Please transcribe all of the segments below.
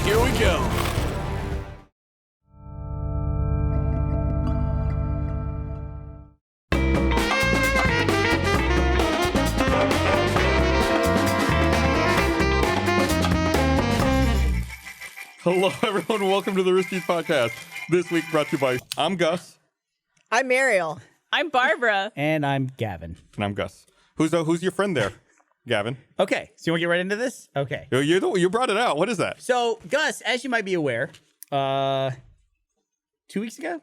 Here we go. Hello, everyone. Welcome to the Rooster Teeth podcast. This week brought to you by I'm Gus. I'm Mariel. I'm Barbara. And I'm Gavin. And I'm Gus. Who's your friend there, Gavin? Okay, so you want to get right into this? Okay. You brought it out. What is that? So, Gus, as you might be aware, 2 weeks ago?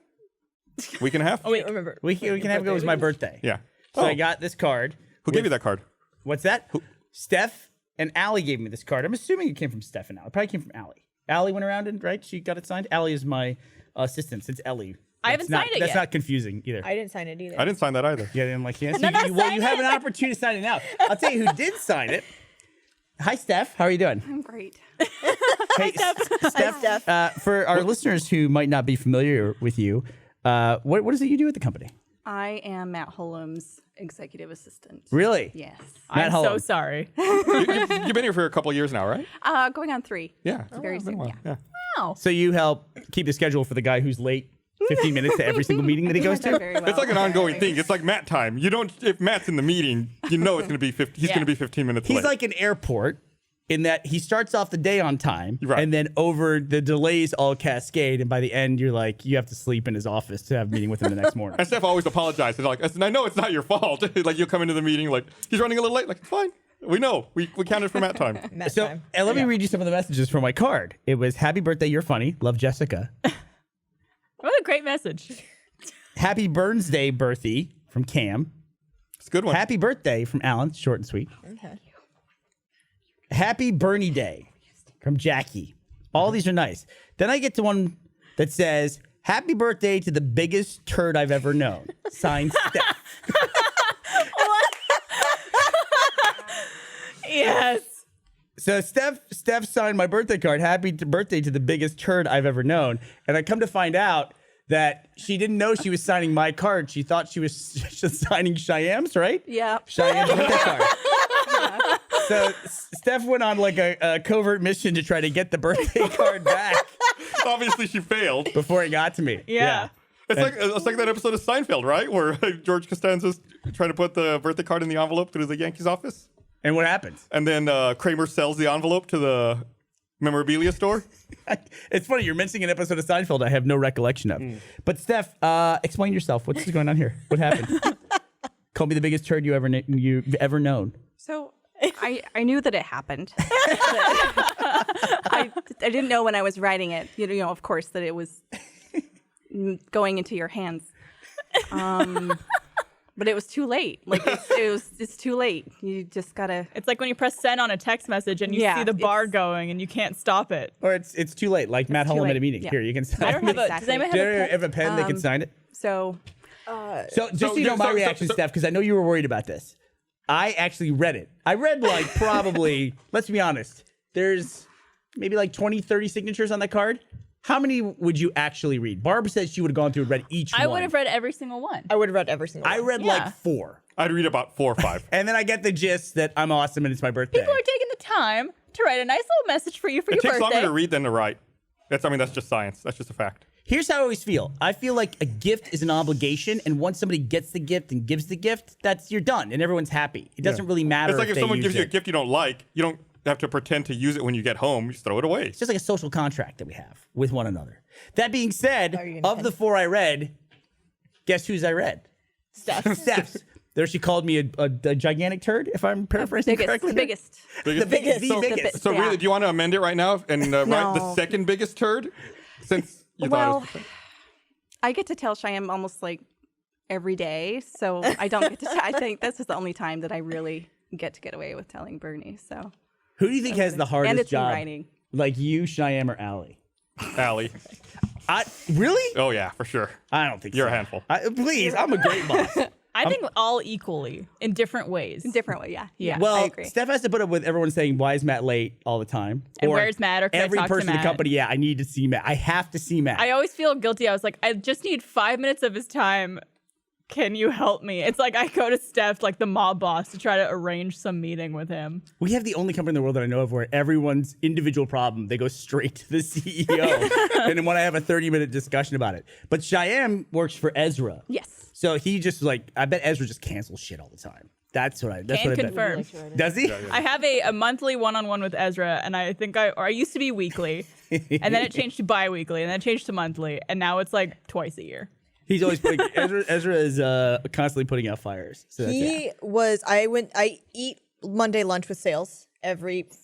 Week and a half? Oh, wait. Remember? Week and a half ago was my birthday. Yeah. So I got this card. Who gave you that card? What's that? Steph and Allie gave me this card. I'm assuming it came from Steph and Allie. It probably came from Allie. Allie went around and, right? She got it signed. Allie is my assistant since Ellie. I haven't signed it That's yet. not confusing either. I didn't sign it either. I didn't sign that either. Yeah, I'm like, yes. No, Well, you have an opportunity to sign it now. I'll tell you who did sign it. Hi, Steph. How are you doing? I'm great. Hey, Steph. Steph. For our listeners who might not be familiar with you, what is it you do at the company? I am Matt Holum's executive assistant. Really? Yes. I'm so sorry. You've been here for a couple of years now, right? Going on 3. Yeah. Very soon. Yeah. Wow. So you help keep the schedule for the guy who's late 15 minutes to every single meeting that he goes Done to? very well. It's like an ongoing thing. It's like Matt time. You don't. If Matt's in the meeting, you know it's going to be 50. He's going to be 15 minutes He's late. like an airport in that he starts off the day on time, Right. and then over the delays all cascade, and by the end you're like, you have to sleep in his office to have a meeting with him the next morning. And Steph always apologizes. Like, I know it's not your fault. Like, you'll come into the meeting like he's running a little late. Like, it's fine. We know. We counted for Matt time. Matt So, time. and let me read you some of the messages from my card. It was, happy birthday, you're funny. Love, Jessica. What a great message. Happy Burns Day, birthday from Cam. It's a good one. Happy birthday from Alan, short and sweet. Okay. Happy Bernie Day from Jackie. All these are nice. Then I get to one that says, happy birthday to the biggest turd I've ever known. Signed, Steph. Yes. So Steph signed my birthday card. Happy birthday to the biggest turd I've ever known. And I come to find out that she didn't know she was signing my card. She thought she was signing Cheyenne's, right? Yeah. Cheyenne's birthday card. So Steph went on like a covert mission to try to get the birthday card back Obviously, she failed. before it got to me. Yeah. It's like that episode of Seinfeld, right? Where George Costanza's trying to put the birthday card in the envelope through the Yankees office. And what happens? And then Kramer sells the envelope to the memorabilia store. It's funny, you're mentioning an episode of Seinfeld I have no recollection of. But Steph, explain yourself. What's going on here? What happened? Call me the biggest turd you've ever known. So I knew that it happened. I didn't know when I was writing it, you know, of course, that it was going into your hands. But it was too late. Like it's too late. You just gotta. It's like when you press send on a text message and you see the bar going and you can't stop it. Or it's too late, like Matt too Holm at a late. meeting. Yeah. Here, you can sign I don't have a. Exactly. Does anybody Do have a you pen? have a pen? They can sign it. So So just so you know my reaction, Steph, because I know you were worried about this. I actually read it. I read like probably, let's be honest, there's maybe like 20, 30 signatures on that card. How many would you actually read? Barb says she would have gone through and read each one. I would have read every single one. I would have read every single one. I read Yeah. like 4. I'd read about 4 or 5. And then I get the gist that I'm awesome and it's my birthday. People are taking the time to write a nice little message for you for It your takes birthday. longer to read than to write. That's just science. That's just a fact. Here's how I always feel. I feel like a gift is an obligation, and once somebody gets the gift and gives the gift, you're done, and everyone's happy. It doesn't really matter. It's like if they someone use gives you a it. gift you don't like, you don't have to pretend to use it when you get home. You just throw it away. It's just like a social contract that we have with one another. That being said, you gonna of the 4 I read, guess whose I read? Steph's. There she called me a gigantic turd, if I'm paraphrasing correctly. the biggest. The biggest. So, The biggest. so Yeah. really, do you want to amend it right now and write the No. second biggest turd? Since you Well, thought it was I get to tell Cheyenne almost like every day, so I don't get to. I think this is the only time that I really get away with telling Bernie. So Who do you think has the hardest and it's job? in writing. Like you, Cheyenne, or Allie? Allie. Really? Oh yeah, for sure. I don't think You're so. a handful. Please, I'm a great boss. I think all equally in different ways. In different way, yeah. Well, I agree. Steph has to put up with everyone saying, "Why is Matt late?" all the time. And where's Matt? Or can I every talk to person in the Matt? company. Yeah, I need to see Matt. I have to see Matt. I always feel guilty. I was like, I just need 5 minutes of his time can you help me? It's like I go to Steph, like the mob boss, to try to arrange some meeting with him. We have the only company in the world that I know of where everyone's individual problem, they go straight to the CEO and then want to have a 30-minute discussion about it. But Cheyenne works for Ezra. Yes. So he just I bet Ezra just cancels shit all the time. That's what I Can bet. confirm. Does he? I have a monthly one-on-one with Ezra, and I think I used to be weekly, and then it changed to bi-weekly, and then it changed to monthly, and now it's like twice a year. He's always putting, Ezra is constantly putting out fires. So that's I eat Monday lunch with sales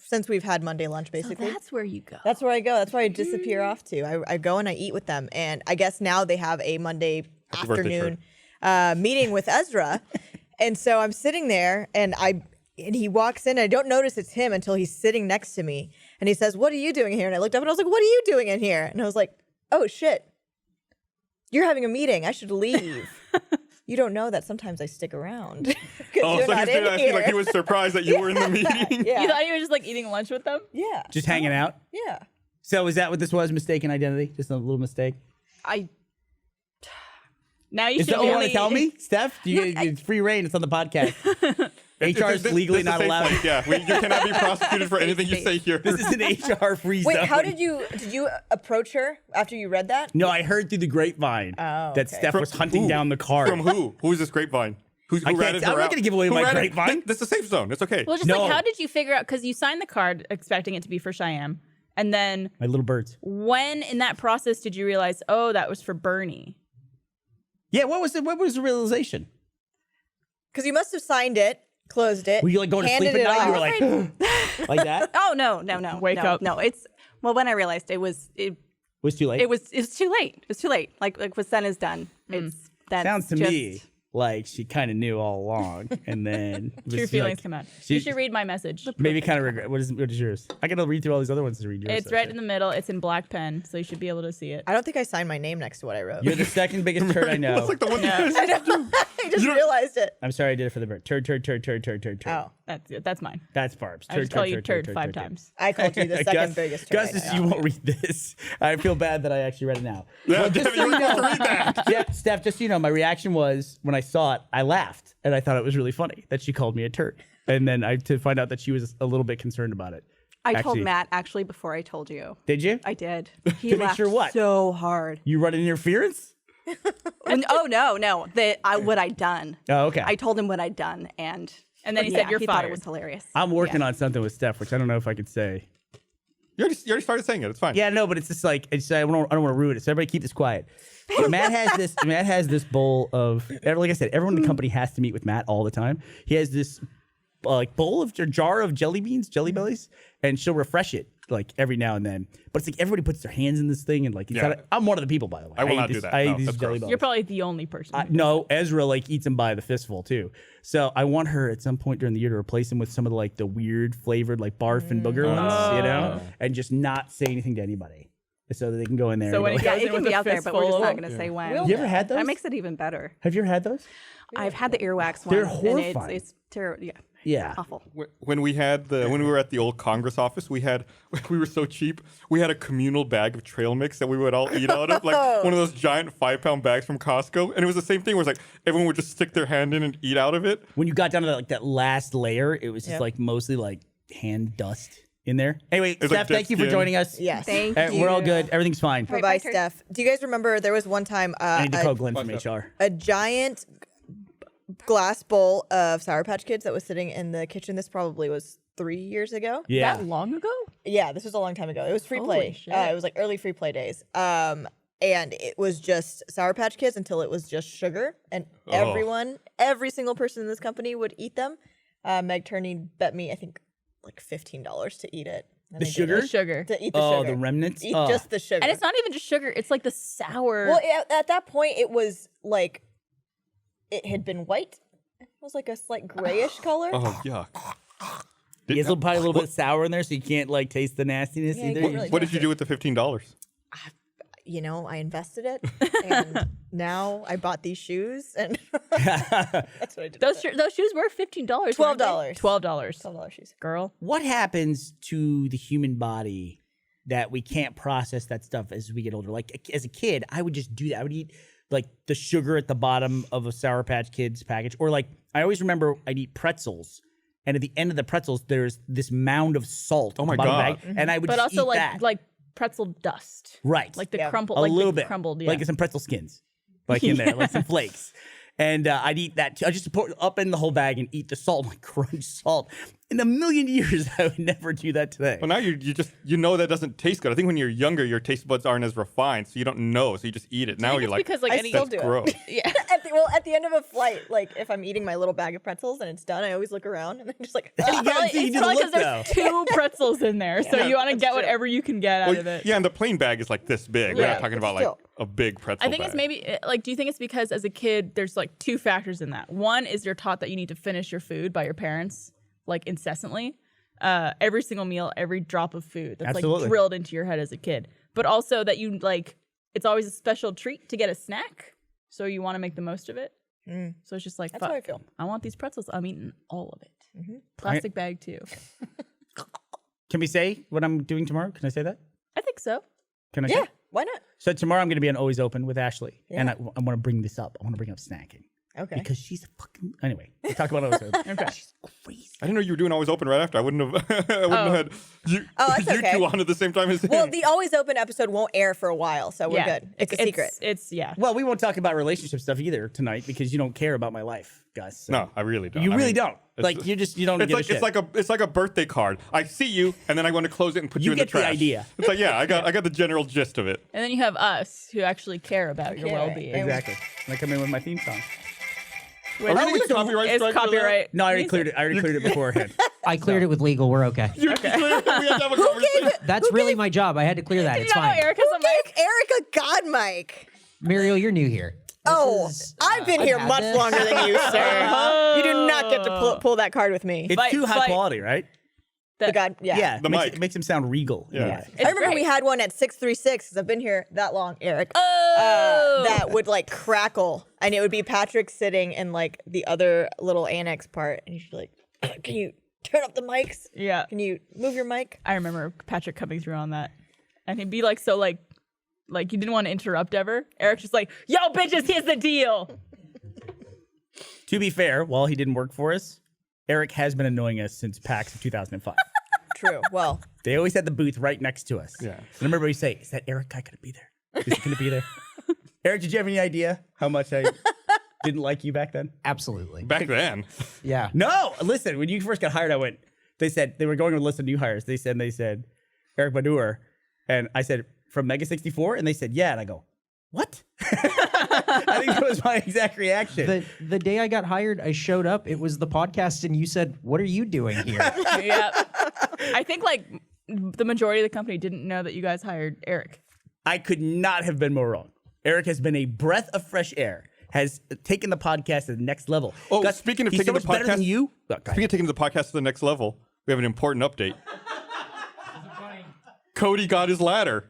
since we've had Monday lunch, basically. So that's where you go. That's where I go. That's where I disappear off to. I go and I eat with them. And I guess now they have a Monday afternoon meeting with Ezra. And so I'm sitting there and he walks in and I don't notice it's him until he's sitting next to me. And he says, "What are you doing here?" And I looked up and I was like, "What are you doing in here?" And I was like, "Oh shit. You're having a meeting. I should leave." You don't know that sometimes I stick around. Oh, so he's been asking like he was surprised that you were in the meeting. Yeah. You thought you were just like eating lunch with them? Yeah. just hanging out. Yeah. So is that what this was? Mistaken identity? Just a little mistake? Now you Is should that what you want only to tell me? Steph, it's free reign. It's on the podcast. HR is legally This not is a safe allowed. place, Yeah, you cannot be prosecuted for anything you say here. This is an HR free zone. Wait, how did you approach her after you read that? No, I heard through the grapevine that okay. Steph was hunting down the card. From who? Who is this grapevine? Who I'm ratted her not out? going to give away Who my ratted- grapevine. This is a safe zone. It's okay. Well, just No. like, how did you figure out? Because you signed the card expecting it to be for Cheyenne, and then My little birds. when in that process did you realize, oh, that was for Bernie? Yeah, what was the realization? Because you must have signed it, closed it. Were you like going to sleep handed at it night? You were off. like, like that? Oh no. Wake up. No, it's when I realized it was Was too late? it was too late. It was too late. Like what's done is done. It's that's Sounds to just, me like she kind of knew all along, and then True feelings come out. You should read my message. Maybe kind of regret. What is yours? I gotta read through all these other ones to read yours. It's right in the middle. It's in black pen, so you should be able to see it. I don't think I signed my name next to what I wrote. You're the second biggest turd I know. It's like the one I just realized it. I'm sorry I did it for the bird. Turd. Oh. That's mine. That's Barb's. I just call you turd 5 times. I called you the second biggest turd. Gus, you won't read this. I feel bad that I actually read it now. Yeah, Well, just Devin, so you you were supposed to know, read that. yeah, Steph, just so you know, my reaction was when I saw it, I laughed and I thought it was really funny that she called me a turd. And then to find out that she was a little bit concerned about it. I told Actually- Matt actually before I told you. Did you? I did. He To make laughed sure what? so hard. You run interference? And no. What I'd done. Oh, okay. I told him what I'd done, and And then he said, "You're he thought it fired." was hilarious. I'm working on something with Steph, which I don't know if I could say. You already started saying it. It's fine. Yeah, no, but it's just like I don't want to ruin it. So everybody keep this quiet. Matt has this bowl of, like I said, everyone in the company has to meet with Matt all the time. He has this jar of jelly beans, jelly bellies, and she'll refresh it like every now and then. But it's like everybody puts their hands in this thing and like it's Yeah. I'm one of the people, by the way. I will eat not this- do that. I No, eat these that's jelly gross. bellies. You're probably the only person. No, Ezra like eats them by the fistful too. So I want her at some point during the year to replace them with some of the like the weird flavored like barf and booger ones, you know, and just not say anything to anybody, so that they can go in there. So and when go, it Yeah, goes it in can with be a out there, but we're just fistful not of- going to say when. you ever had those? That makes it even better. Have you ever had those? I've had the earwax one. They're and horrifying. it's terrible. Yeah. Yeah. Awful. When we were at the old Congress office, we were so cheap. We had a communal bag of trail mix that we would all eat out of, like one of those giant 5-pound bags from Costco. And it was the same thing where it's like everyone would just stick their hand in and eat out of it. When you got down to that last layer, it was just Yep. like mostly like hand dust in there. Anyway, It's like Steph, dead thank you for skin. joining us. Yes. Thank Uh, you. we're all good. Everything's fine. Bye-bye, bye, turd. Steph. Do you guys remember there was one time I need to call Glenn from What's HR. a giant glass bowl of Sour Patch Kids that was sitting in the kitchen? This probably was 3 years ago. Yeah. That long ago? Yeah, this was a long time ago. It was free Holy play. shit. It was like early free play days. And it was just Sour Patch Kids until it was just sugar. And every single person in this company would eat them. Meg Turney bet me, I think, like $15 to eat it. And The I did sugar? it. The sugar. To eat the Oh, sugar. the remnants? Eat Oh. just the sugar. And it's not even just sugar. It's like the sour. Well, at that point, it was like it had been white. It was like a slight grayish color. Oh, yuck. It's probably a little bit sour in there, so you can't like taste the nastiness Yeah, you either. can't really What did you do with the $15? You know, I invested it, and now I bought these shoes, and that's what I did. those shoes were $15. $12. $12. $12 shoes. Girl. What happens to the human body that we can't process that stuff as we get older? Like as a kid, I would just do that. I would eat like the sugar at the bottom of a Sour Patch Kids package. Or like, I always remember I'd eat pretzels. And at the end of the pretzels, there's this mound of salt. Oh my at the bottom God. of the bag, and I would But just also eat that. like pretzel dust. Right. Like the Yeah. crumble, a like little the bit. crumbled, yeah. Like some pretzel skins. Like in there, like some flakes. And I'd eat that too. I just put it up in the whole bag and eat the salt, like crunch salt. In a million years, I would never do that today. Well, now you know that doesn't taste good. I think when you're younger, your taste buds aren't as refined, so you don't know, so you just eat it. Now think you're it's like, because, like, I any- still that's do gross. it. Yeah. At the end of a flight, like if I'm eating my little bag of pretzels and it's done, I always look around and I'm just like, You gotta see, you do the Probably look, because there's though. 2 pretzels in there, so you want to get whatever you can get out Well, of it. yeah, and the plain bag is like this big. We're Yeah. not talking about like Still. a big pretzel I think bag. it's maybe like, do you think it's because as a kid, there's like 2 factors in that. One is you're taught that you need to finish your food by your parents, like incessantly. Every single meal, every drop of food that's Absolutely. like drilled into your head as a kid. But also that you like, it's always a special treat to get a snack. So you want to make the most of it. So it's just like, That's fuck, how I feel. I want these pretzels. I'm eating all of it. Plastic bag too. Can we say what I'm doing tomorrow? Can I say that? I think so. Can I yeah, say? why not? So tomorrow I'm going to be on Always Open with Ashley. And Yeah. I want to bring this up. I want to bring up snacking. Okay. Because she's a fucking... Anyway, we'll talk about Always Open. Okay. She's crazy. I didn't know you were doing Always Open right after. I wouldn't have. I wouldn't have had you, Oh, that's you okay. two on at the same time as him. Well, the Always Open episode won't air for a while, so we're good. It's a secret. It's yeah. Well, we won't talk about relationship stuff either tonight because you don't care about my life, Gus. So. No, I really don't. You I really mean, don't. it's- Like, you don't It's give like a shit. it's like a birthday card. I see you, and then I want to close it and put you, You in the get the trash. idea. It's like, yeah, I got the general gist of it. And then you have us who actually care about your Yeah, right. well-being. Exactly. And I come in with my theme song. Which Are we gonna copyright is strike for that? copyright. No, I already music. cleared it. I already cleared it beforehand. I cleared it with legal. We're okay. We have to have a conversation. That's really my job. I had to clear that. Did It's you not know fine. Eric has a mic? Eric a god mic. Muriel, you're new here. Oh, is, I've been I've here had much this. longer than you, sir. You do not get to pull that card with me. It's Fight, too high fight. quality, right? The god, yeah. Yeah. The makes mic. It makes him sound regal. in a Yeah. way. I remember great. we had one at 636 because I've been here that long, Eric. Oh, That would like crackle, and it would be Patrick sitting in like the other little annex part, and he'd be like, "Can you turn up the mics? yeah. Can you move your mic?" I remember Patrick coming through on that, and he'd be like, so like you didn't want to interrupt ever. Eric's just like, yo, bitches, here's the deal. To be fair, while he didn't work for us, Eric has been annoying us since PAX of 2005. True. Well, They always had the booth right next to us. Yeah. And I remember he'd say, is that Eric guy going to be there? Is he going to be there? Eric, did you have any idea how much I didn't like you back then? Absolutely. Back then. Yeah. No, listen, when you first got hired, they said, they were going with a list of new hires. They said, Eric Badur. And I said, from Mega 64? And they said, yeah. And I go, what? I think that was my exact reaction. The day I got hired, I showed up. It was the podcast, and you said, "What are you doing here?" Yeah. I think like the majority of the company didn't know that you guys hired Eric. I could not have been more wrong. Eric has been a breath of fresh air, has taken the podcast to the next level. Oh, Gus, speaking of he's taking so the much better than podcast- you. Oh, go Speaking ahead. of taking the podcast to the next level, we have an important update. Cody got his ladder.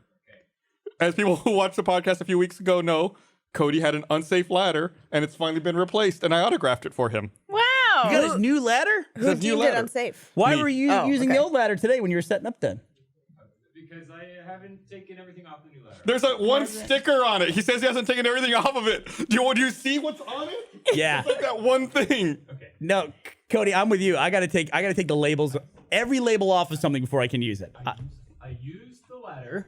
As people who watched the podcast a few weeks ago know, Cody had an unsafe ladder, and it's finally been replaced, and I autographed it for him. Wow. You got his new ladder? who His new deemed it ladder. unsafe? Why Me. were you Oh, using okay. the old ladder today when you were setting up then? Because I haven't taken everything off the new ladder. There's one sticker on it. He says he hasn't taken everything off of it. Do you see what's on it? Yeah. It's like that one thing. No, Cody, I'm with you. I gotta take the labels, every label off of something before I can use it. I used the ladder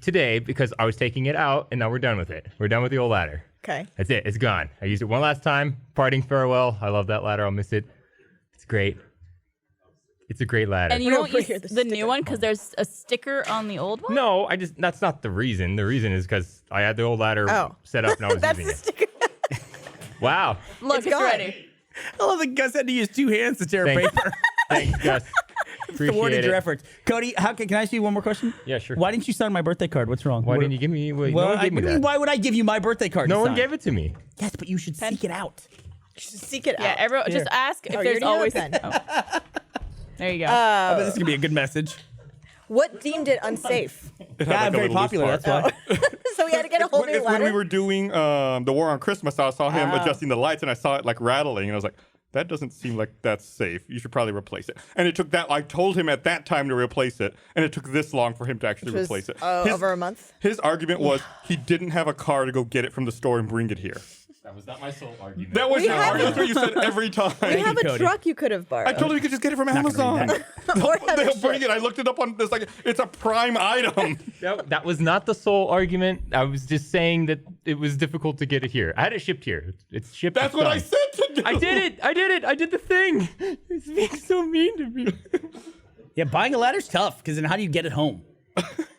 today because I was taking it out, and now we're done with it. We're done with the old ladder. Okay. That's it. It's gone. I used it one last time. Parting farewell. I love that ladder. I'll miss it. It's great. It's a great ladder. And you We're won't gonna use put here the the new sticker. one because there's a sticker on the old one? No, that's not the reason. The reason is because I had the old ladder Oh. set up and I was That's using the it. sticker. Wow. Look, It's it's gone. ready. I love that Gus had to use two hands to tear Thanks. paper. Thanks, Gus. Appreciate Thwarted it. your efforts. Cody, can I ask you one more question? Yeah, sure. Why didn't you sign my birthday card? What's wrong? Why didn't you give me? Well, no Well, one gave me what do you mean, that. why would I give you my birthday card? No to one sign? gave it to me. Yes, but you should seek it out. Seek it Yeah, out. everyone just Here. ask if Oh, there's you already always. have a pen. Oh. There you go. I bet this is gonna be a good message. What deemed it unsafe? It had Yeah, like I'm a very little loose popular. part. That's why. So we had to get a whole new It's when ladder. we were doing the War on Christmas. I saw him adjusting the lights, and I saw it like rattling, and I was like, that doesn't seem like that's safe. You should probably replace it. And it took that, I told him at that time to replace it, and it took this long for him to actually replace it. Over a month? His argument was he didn't have a car to go get it from the store and bring it here. That was not my sole argument. That was your argument. That's what you said every time. We have a Cody. truck you could have borrowed. I told him you could just get it from Amazon. They'll bring it. I looked it up on this. Like, it's a prime item. That was not the sole argument. I was just saying that it was difficult to get it here. I had it shipped here. It's shipped. That's what I said to do. I did it. I did the thing. It's being so mean to me. Yeah, buying a ladder's tough because then how do you get it home?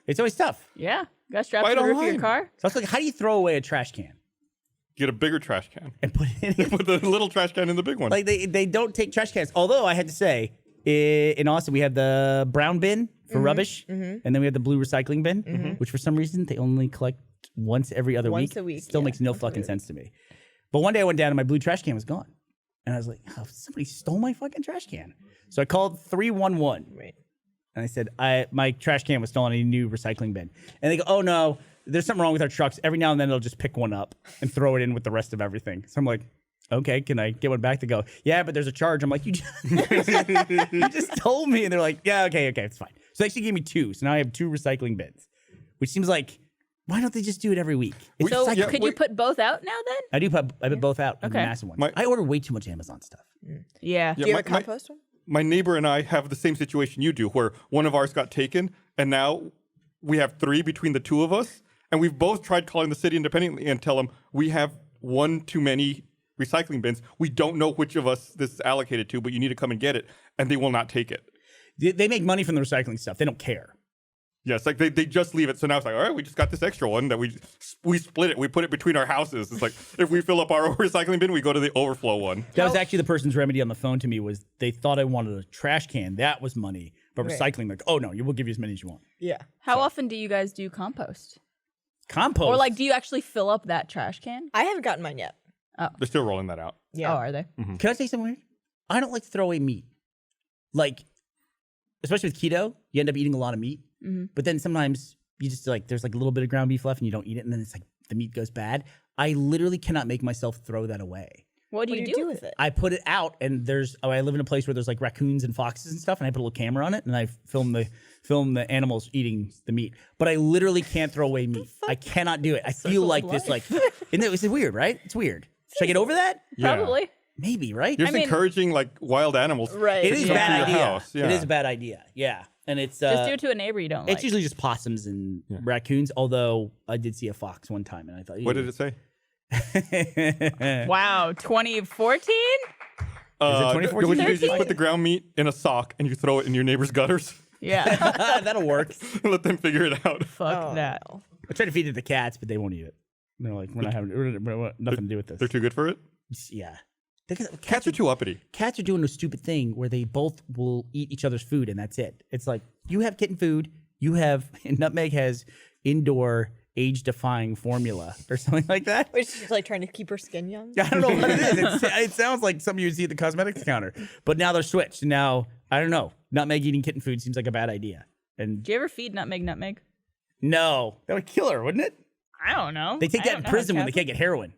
It's always tough. Yeah. Got strapped Buy to it the roof of your online. car. So it's like, how do you throw away a trash can Get a bigger trash can. and put it in? Put the little trash can in the big one. Like they don't take trash cans. Although I had to say, in Austin we have the brown bin for rubbish, and then we have the blue recycling bin, which for some reason they only collect once every other Once a week, Still yeah. makes no fucking sense to me. But one day I went down and my blue trash can was gone, and I was like, oh, somebody stole my fucking trash can. So I called 311. Right. And I said, my trash can was stolen. I need a new recycling bin. And they go, oh no, there's something wrong with our trucks. Every now and then they'll just pick one up and throw it in with the rest of everything. So I'm like, okay, can I get one back? They go, yeah, but there's a charge. I'm like, you just told me. And they're like, yeah, okay, it's fine. So they actually gave me 2. So now I have 2 recycling bins, which seems like, why don't they just do it every week? It's So recycling. could you put both out now then? I put both out. Okay. Massive ones. My- I order way too much Amazon stuff. Yeah. Do you have a compost one? My neighbor and I have the same situation you do, where one of ours got taken, and now we have 3 between the 2 of us, and we've both tried calling the city independently and tell them we have one too many recycling bins. We don't know which of us this is allocated to, but you need to come and get it, and they will not take it. They make money from the recycling stuff. They don't care. Yes, like they just leave it. So now it's like, all right, we just got this extra one that we split it. We put it between our houses. It's like if we fill up our recycling bin, we go to the overflow one. That was actually the person's remedy on the phone to me was they thought I wanted a trash can. That was money. But recycling, like, oh no, we'll give you as many as you want. Yeah. How often do you guys do compost? Compost. Or like, do you actually fill up that trash can? I haven't gotten mine yet. They're still rolling that out. Yeah. Oh, are they? Can I say something weird? I don't like to throw away meat. Like, especially with keto, you end up eating a lot of meat. But then sometimes you just like, there's like a little bit of ground beef left and you don't eat it. And then it's like the meat goes bad. I literally cannot make myself throw that away. What do you do with it? I put it out and I live in a place where there's like raccoons and foxes and stuff. And I put a little camera on it and I film the animals eating the meat. But I literally can't throw away meat. I cannot do it. I feel like this, like, it's weird, right? It's weird. Should I get over that? Yeah. Probably. Maybe, right? You're just encouraging like wild animals. Right. It is a come bad to your idea. house. Yeah. It is a bad idea. Yeah. And it's Just do it to a neighbor you don't like. it's usually just possums and raccoons, although I did see a fox one time and I thought, What did it say? Wow, 2014? Is it 2014? What you do is you just put the ground meat in a sock and you throw it in your neighbor's gutters. Yeah. That'll work. Let them figure it out. Fuck that. no. I tried to feed it to the cats, but they won't eat it. They're like, we're nothing to do with this. They're too good for it. Yeah. Cats are too uppity. Cats are doing a stupid thing where they both will eat each other's food and that's it. It's like you have kitten food, Nutmeg has indoor age-defying formula or something like that. Which is like trying to keep her skin young. I don't know what it is. It sounds like something you would see at the cosmetics counter. But now they're switched. And now, I don't know. Nutmeg eating kitten food seems like a bad idea. And Do you ever feed Nutmeg? no, that would kill her, wouldn't it? I don't know. They take I that don't in know how prison when they cats can't get heroin.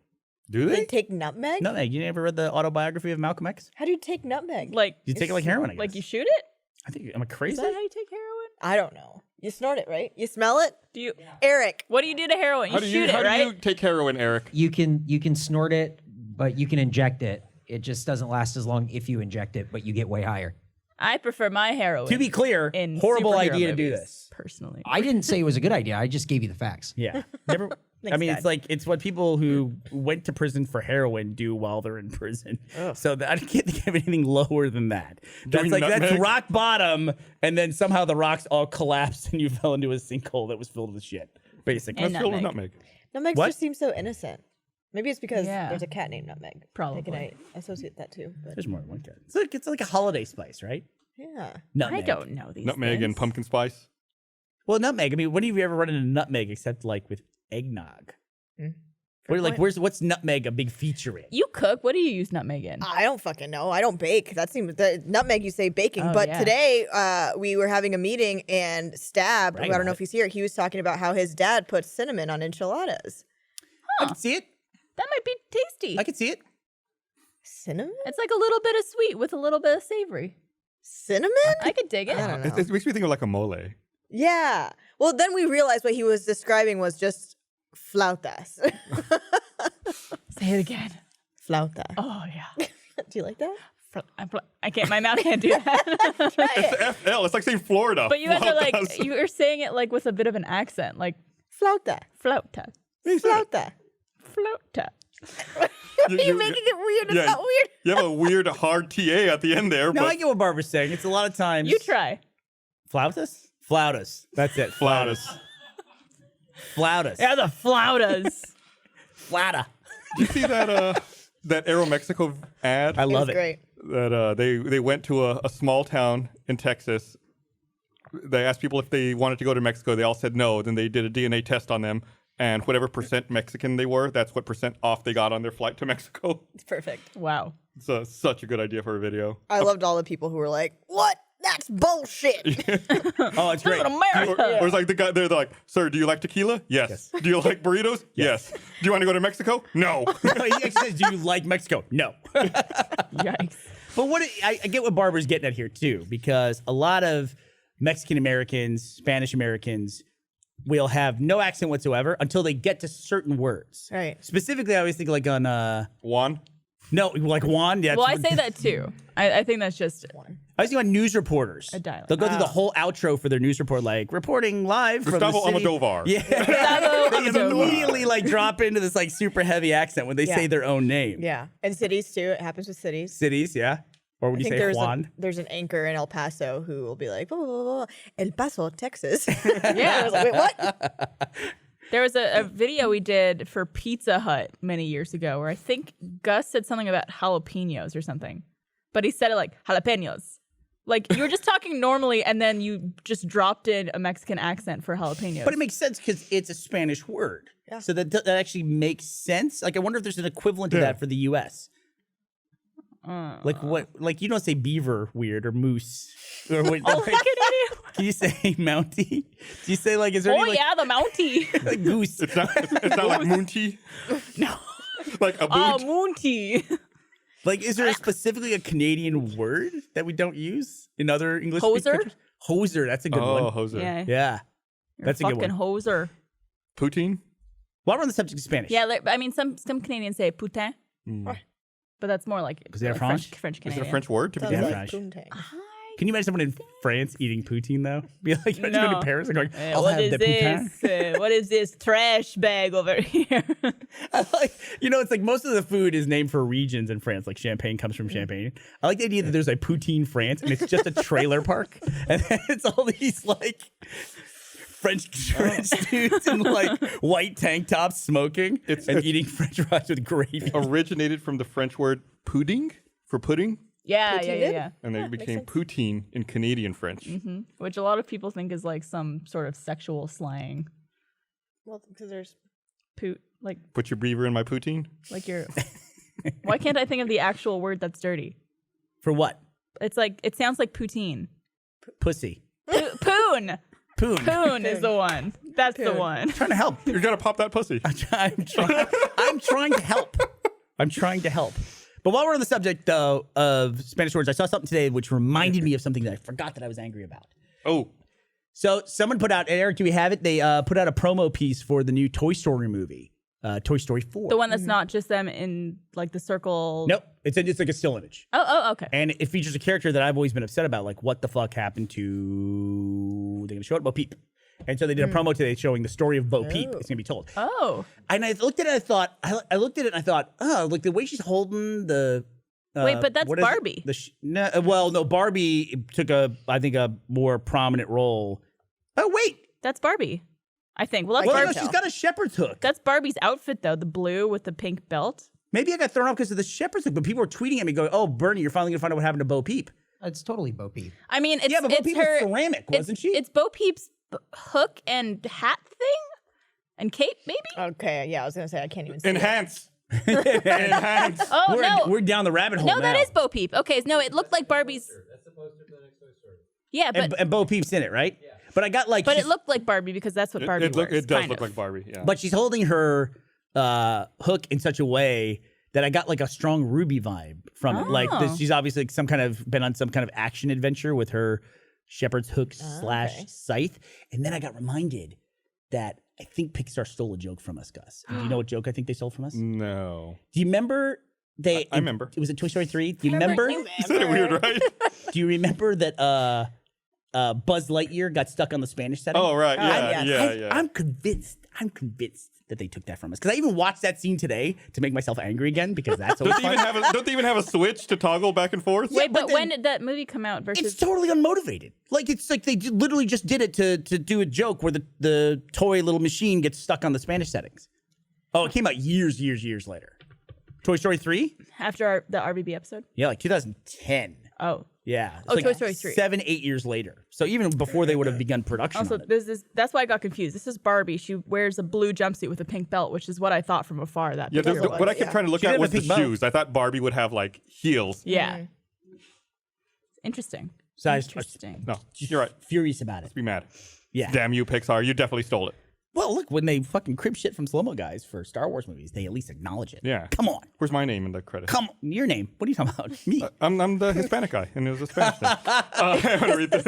Do They they? take nutmeg? Nutmeg. You never read the autobiography of Malcolm X? How do you take nutmeg? Like, You take it like heroin, I guess. like you shoot it? I think, am I crazy? Is that how you take heroin? I don't know. You snort it, right? You smell it? Do you? Eric. What do you do to heroin? You shoot how it, right? do you take heroin, Eric? You can snort it, but you can inject it. It just doesn't last as long if you inject it, but you get way higher. I prefer my heroin. To be clear, in horrible superhero idea to do movies, this. Personally. I didn't say it was a good idea. I just gave you the facts. Yeah. Never. I mean, Dad. it's like it's what people who went to prison for heroin do while they're in prison. So I can't think of anything lower than that. That's Doing like that's nutmeg? rock bottom, and then somehow the rocks all collapsed and you fell into a sinkhole that was filled with shit. Basically, And Let's fill with nutmeg. nutmeg. Nutmeg What? just seems so innocent. Maybe it's because Yeah. there's a cat named Nutmeg. Probably. Like, and I associate that too. But there's more than one cat. It's like a holiday spice, right? yeah. Nutmeg. I don't know these Nutmeg and things. pumpkin spice. Well, nutmeg. I mean, when have you ever run into nutmeg except like with eggnog? Where, like, what's nutmeg a big feature in? You cook. What do you use nutmeg in? I don't fucking know. I don't bake. That seems the nutmeg you say baking. Oh, but yeah. today we were having a meeting and Stab, who I don't know if he's here, he was talking about how his dad puts cinnamon on enchiladas. I can see it. That might be tasty. I can see it. Cinnamon? It's like a little bit of sweet with a little bit of savory. Cinnamon? I could dig it. I don't know. It makes me think of like a mole. Yeah. Well, then we realized what he was describing was just flautas. Say it again. Flauta. Oh yeah. Do you like that? I can't. My mouth can't do that. It's FL. It's like saying Florida. But you guys are like Flautas. you are saying it like with a bit of an accent, like Flauta. flauta, Flauta. flauta. You're making it weird. It's yeah, not weird. You have a weird hard TA at the end there. No, but I get what Barbara's saying. It's a lot of times. You try. Flautas? Flautas. That's it. Flautas. Flautas. Yeah, the flautas. Flauta. Did you see that that Aeromexico ad? I love It's it. great. That they went to a small town in Texas. They asked people if they wanted to go to Mexico. They all said no. Then they did a DNA test on them, and whatever percent Mexican they were, that's what percent off they got on their flight to Mexico. It's perfect. Wow. It's such a good idea for a video. I loved all the people who were like, "What? That's bullshit." Oh, it's great. America. Or it's like the guy they're like, "Sir, do you like tequila? Yes. Do you like burritos? Yes. Do you want to go to Mexico? No." He actually says, do you like Mexico? No. Yikes. But I get what Barbara's getting at here too, because a lot of Mexican Americans, Spanish Americans will have no accent whatsoever until they get to certain words. Right. Specifically, I always think like on Juan. no, like Juan. Yeah, Well, I say that too. I think that's just I was thinking on news reporters. A dialect. They'll go through the whole outro for their news report, like reporting live Gustavo from the city. Almodovar. Yeah, they immediately like drop into this like super heavy accent when they say their own name. Yeah. And cities too. It happens with cities. Cities, yeah. Or would I you think say Juan? there's an anchor in El Paso who will be like, blah, blah, blah, blah, El Paso, Texas. Yeah. I was like, wait, what? There was a video we did for Pizza Hut many years ago where I think Gus said something about jalapenos or something, but he said it like jalapenos. Like you were just talking normally and then you just dropped in a Mexican accent for jalapenos. But it makes sense because it's a Spanish word. Yeah. So that actually makes sense. Like I wonder if there's an equivalent to that for the U.S. Like what? Like you don't say beaver weird or moose or what? Oh, look at you. Can you say mountie? Do you say like is there Oh any, like, yeah, the Mountie. like goose? It's not like Moonty. No. Like a Oh, boot. Moontie. Like is there specifically a Canadian word that we don't use in other English? Hoser? Hoser. That's a good Oh, one. Jose. Yeah. Yeah, that's a good Fucking one. hoser. Poutine. While we're on the subject of Spanish, Yeah, like, I mean, some Canadians say putain, but that's more like Is that like French? French Is Canadian. it a French word to be Sounds Yeah, like French. Punta. Can you imagine someone in France eating poutine though? Be like, imagine going No. to Paris and going, I'll What have is the poutine. this? What is this trash bag over here? I like, it's like most of the food is named for regions in France. Like champagne comes from Champagne. I like the idea that there's like Poutine France and it's just a trailer park. And then it's all these like French dudes in like white tank tops smoking and It's- eating French fries with gravy. Originated from the French word pudding for pudding, yeah, Poutine did? yeah. and then it became poutine in Canadian French. Which a lot of people think is like some sort of sexual slang. Well, because there's Poot, like Put your beaver in my poutine. you're. Why can't I think of the actual word that's dirty? For what? It's like it sounds like poutine. Pussy. Poon. Poon. Poon is the one. That's the one. Trying to help. You're gonna pop that pussy. I'm trying to help. I'm trying to help. But while we're on the subject, though, of Spanish words, I saw something today which reminded me of something that I forgot that I was angry about. Oh, So someone put out, Eric, do we have it? They put out a promo piece for the new Toy Story movie, Toy Story 4. The one that's not just them in like the circle. Nope. It's like a still image. Oh, okay. And it features a character that I've always been upset about. Like, what the fuck happened to... They're going to show it? Bo Peep. And so they did a promo today showing the story of Bo Peep. It's going to be told. Oh. And I looked at it, I looked at it and I thought, oh, like the way she's holding the... Wait, but that's what is it? Barbie. No, Barbie took I think a more prominent role. Oh, wait. That's Barbie. I think. Well, that's Well, no, Barbie. she's got a shepherd's hook. That's Barbie's outfit though, the blue with the pink belt. Maybe I got thrown off because of the shepherd's hook, but people were tweeting at me going, oh, Bernie, you're finally going to find out what happened to Bo Peep. It's totally Bo Peep. I mean, it's Yeah, but Bo it's Peep was her ceramic, wasn't she? It's Bo Peep's hook and hat thing and cape, maybe. okay. Yeah, I was gonna say I can't even see. enhance. Enhance. Oh no, We're down the rabbit hole no, now. that is Bo Peep. Okay, no, it looked like Barbie's. Yeah, but And Bo Peep's in it, right? Yeah. But I got like... but it she's- looked like Barbie because that's what Barbie wears. It does kind look of. like Barbie. Yeah. But she's holding her hook in such a way that I got like a strong Ruby vibe from it. Like she's obviously like, been on some kind of action adventure with her shepherd's hook / scythe. And then I got reminded that I think Pixar stole a joke from us, Gus. And do you know what joke I think they stole from us? No. Do you remember I remember. It was at Toy Story 3. Do you remember? You said it weird, right? Do you remember that Buzz Lightyear got stuck on the Spanish setting? Oh, right. Yeah. I'm convinced that they took that from us. Because I even watched that scene today to make myself angry again because that's always fun. Don't they even have a switch to toggle back and forth? Wait, but when did that movie come out? Versus It's totally unmotivated. Like it's like they literally just did it to do a joke where the toy little machine gets stuck on the Spanish settings. Oh, it came out years later. Toy Story 3? after the RBB episode? Yeah, like 2010. Oh. Yeah. Oh, It's Toy Story 3. 7-8 years later. So even before they would have begun production Also, on it. that's why I got confused. This is Barbie. She wears a blue jumpsuit with a pink belt, which is what I thought from afar. That Yeah, picture was. what I kept trying to look She at didn't was have the a pink shoes. I thought Barbie would have like heels. Yeah. Interesting. So Interesting. No, you're right. furious about it. Be mad. Yeah. Damn you, Pixar. You definitely stole it. Well, look, when they fucking crib shit from Slow-Mo guys for Star Wars movies, they at least acknowledge it. Yeah. Come on. Where's my name in the credits? Come on. Your name. What are you talking about? Me. I'm the Hispanic guy, and it was a Spanish name. I want to read this.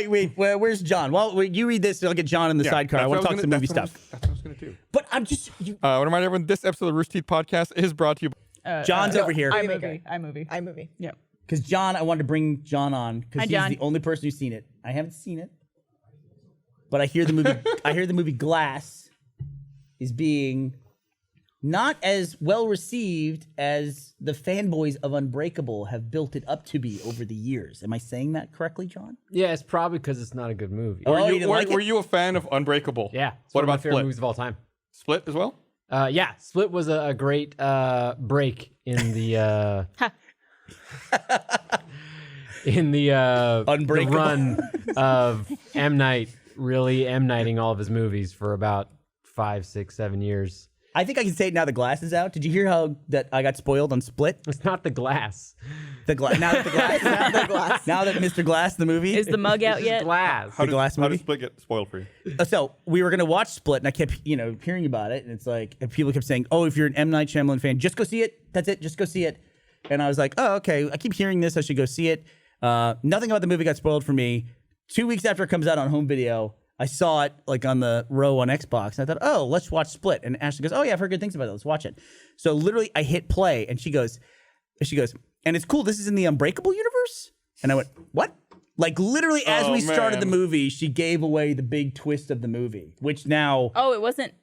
Wait. Where's John? Well, you read this, and I'll get John in the sidecar. I want to talk some movie stuff. That's what I was going to do. But I'm just... I want to remind everyone, this episode of the Rooster Teeth podcast is brought to you by... John's over here. iMovie. Yeah. Because John, I wanted to bring John on because Hi, he's John. the only person who's seen it. I haven't seen it, but I hear the movie. I hear the movie Glass is being not as well received as the fanboys of Unbreakable have built it up to be over the years. Am I saying that correctly, John? Yeah, it's probably because it's not a good movie. Oh, Were you a fan of Unbreakable? Yeah. It's What one of my about favorite Split? movies of all time? Split as well? Yeah, Split was a great break in the Unbreakable. the run of M. Night really M. Nighting all of his movies for about 5, 6, 7 years. I think I can say it now. The Glass is out. Did you hear how that I got spoiled on Split? It's not The Glass. The Glass. Now that the Glass is out. The Glass. Now that Mr. Glass, the movie Is the mug out It's yet? Glass. The Glass How movie? did Split get spoiled for you? So we were gonna watch Split, and I kept, hearing about it, and it's like, and people kept saying, "Oh, if you're an M. Night Shyamalan fan, just go see it. That's it. Just go see it." And I was like, "Oh, okay. I keep hearing this. I should go see it." Nothing about the movie got spoiled for me. 2 weeks after it comes out on home video, I saw it like on the row on Xbox, and I thought, "Oh, let's watch Split." And Ashley goes, "Oh yeah, I've heard good things about it. Let's watch it." So literally, I hit play, and she goes, "And it's cool. This is in the Unbreakable universe." And I went, "What?" Like literally, as we started the man. movie, she gave away the big twist of the movie, which now. Oh, it wasn't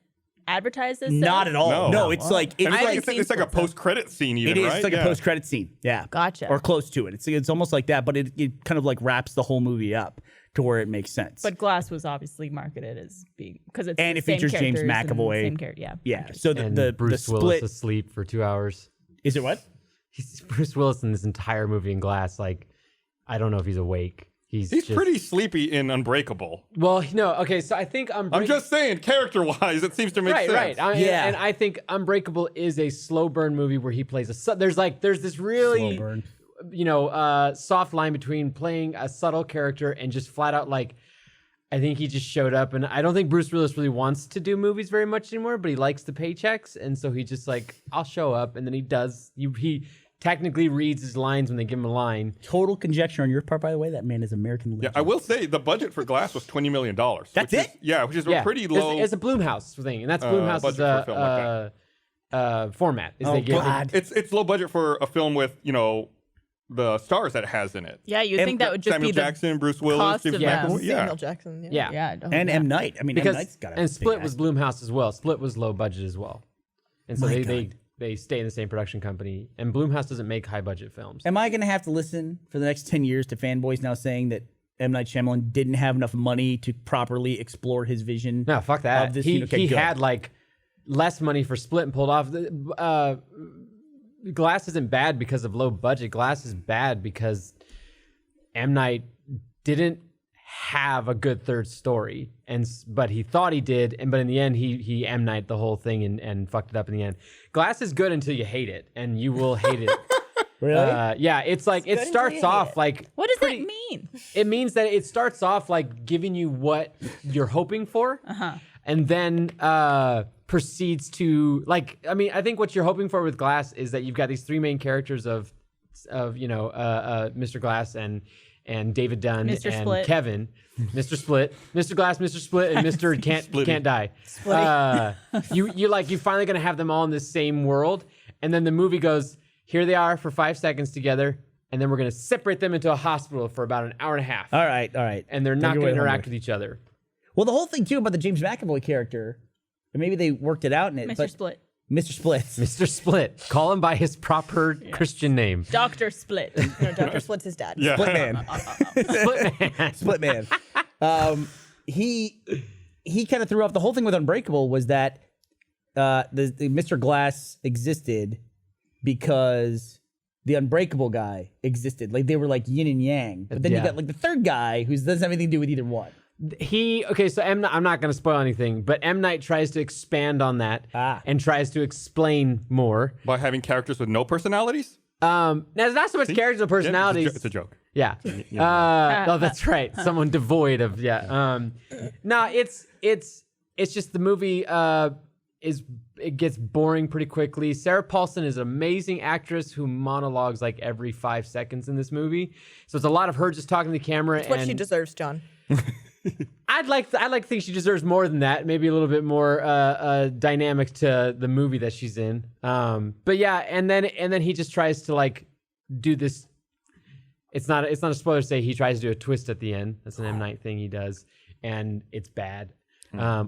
advertised as Not at all. No. No, it's like And I haven't it's like a post-credit scene even, it is. right? It's like a post-credit scene. Yeah, Gotcha. or close to it. It's almost like that, but it kind of like wraps the whole movie up to where it makes sense. But Glass was obviously marketed as being because it's And the it same features James characters and the McAvoy. Same character, yeah. yeah, so And the Bruce Split Willis asleep for 2 hours. is it what? He's Bruce Willis in this entire movie in Glass. Like, I don't know if he's awake. He's just pretty sleepy in Unbreakable. Well, no. Okay, so I think I'm just saying, character-wise, it seems to make sense. Right. Yeah. And I think Unbreakable is a slow burn movie where he plays there's this really Slow burn. soft line between playing a subtle character and just flat out like I think he just showed up, and I don't think Bruce Willis really wants to do movies very much anymore, but he likes the paychecks, and so he just like, I'll show up, and then he does. He technically reads his lines when they give him a line. Total conjecture on your part, by the way. That man is American legend. Yeah, I will say the budget for Glass was $20 million. That's it? Which is a pretty low. It's a Blumhouse thing, and that's Blumhouse's budget for a film like format. Is they give God. It's low budget for a film with the stars that it has in it. Yeah, you'd think that would just Samuel be the Jackson, Bruce Willis, cost James of McAvoy. that. Yeah. Samuel Jackson. yeah. Yeah, And M. Night. I mean, M. Because Night's got a and big Split ass. was Blumhouse as well. Split was low budget as well, and so My they stay in the same production company. And Blumhouse doesn't make high budget films. Am I going to have to listen for the next 10 years to fanboys now saying that M. Night Shyamalan didn't have enough money to properly explore his vision? No, fuck that. Of this, He okay, good. had like less money for Split and pulled off. Glass isn't bad because of low budget. Glass is bad because M. Night didn't have a good third story, but he thought he did, but in the end he M. Night the whole thing and fucked it up in the end. Glass is good until you hate it, and you will hate it. Really? Yeah, it's like it starts off like What does that mean? it means that it starts off like giving you what you're hoping for. and then proceeds to I think what you're hoping for with Glass is that you've got these three main characters of Mr. Glass and David Dunn Mr. and Split. Kevin, Mr. Split, Mr. Glass, Mr. Split, and Mr. Can't Die. You're finally gonna have them all in the same world, and then the movie goes, here they are for 5 seconds together, and then we're gonna separate them into a hospital for about an hour and a half. All right. And they're not gonna interact with each other. Well, the whole thing too about the James McAvoy character, and maybe they worked it out in it. Mr. but Split. Mr. Split. Mr. Split. Call him by his proper Christian name. Dr. Split. No, Dr. Split's his dad. Yeah. Split man. Split man. Split man. He kind of threw off the whole thing with Unbreakable was that the Mr. Glass existed because the Unbreakable guy existed. Like they were like yin and yang. But then you got like the third guy who doesn't have anything to do with either one. So I'm not going to spoil anything, but M. Night tries to expand on that and tries to explain more. By having characters with no personalities? Now, it's not so much characters with personalities. It's a joke. Yeah. Oh, that's right. Someone devoid of No, it's just the movie it gets boring pretty quickly. Sarah Paulson is an amazing actress who monologues like every 5 seconds in this movie. So it's a lot of her just talking to the camera. It's what she deserves, John. I'd like to think she deserves more than that. Maybe a little bit more dynamic to the movie that she's in. But yeah, and then he just tries to like do this. It's not a spoiler to say he tries to do a twist at the end. That's an M. Night thing he does, and it's bad.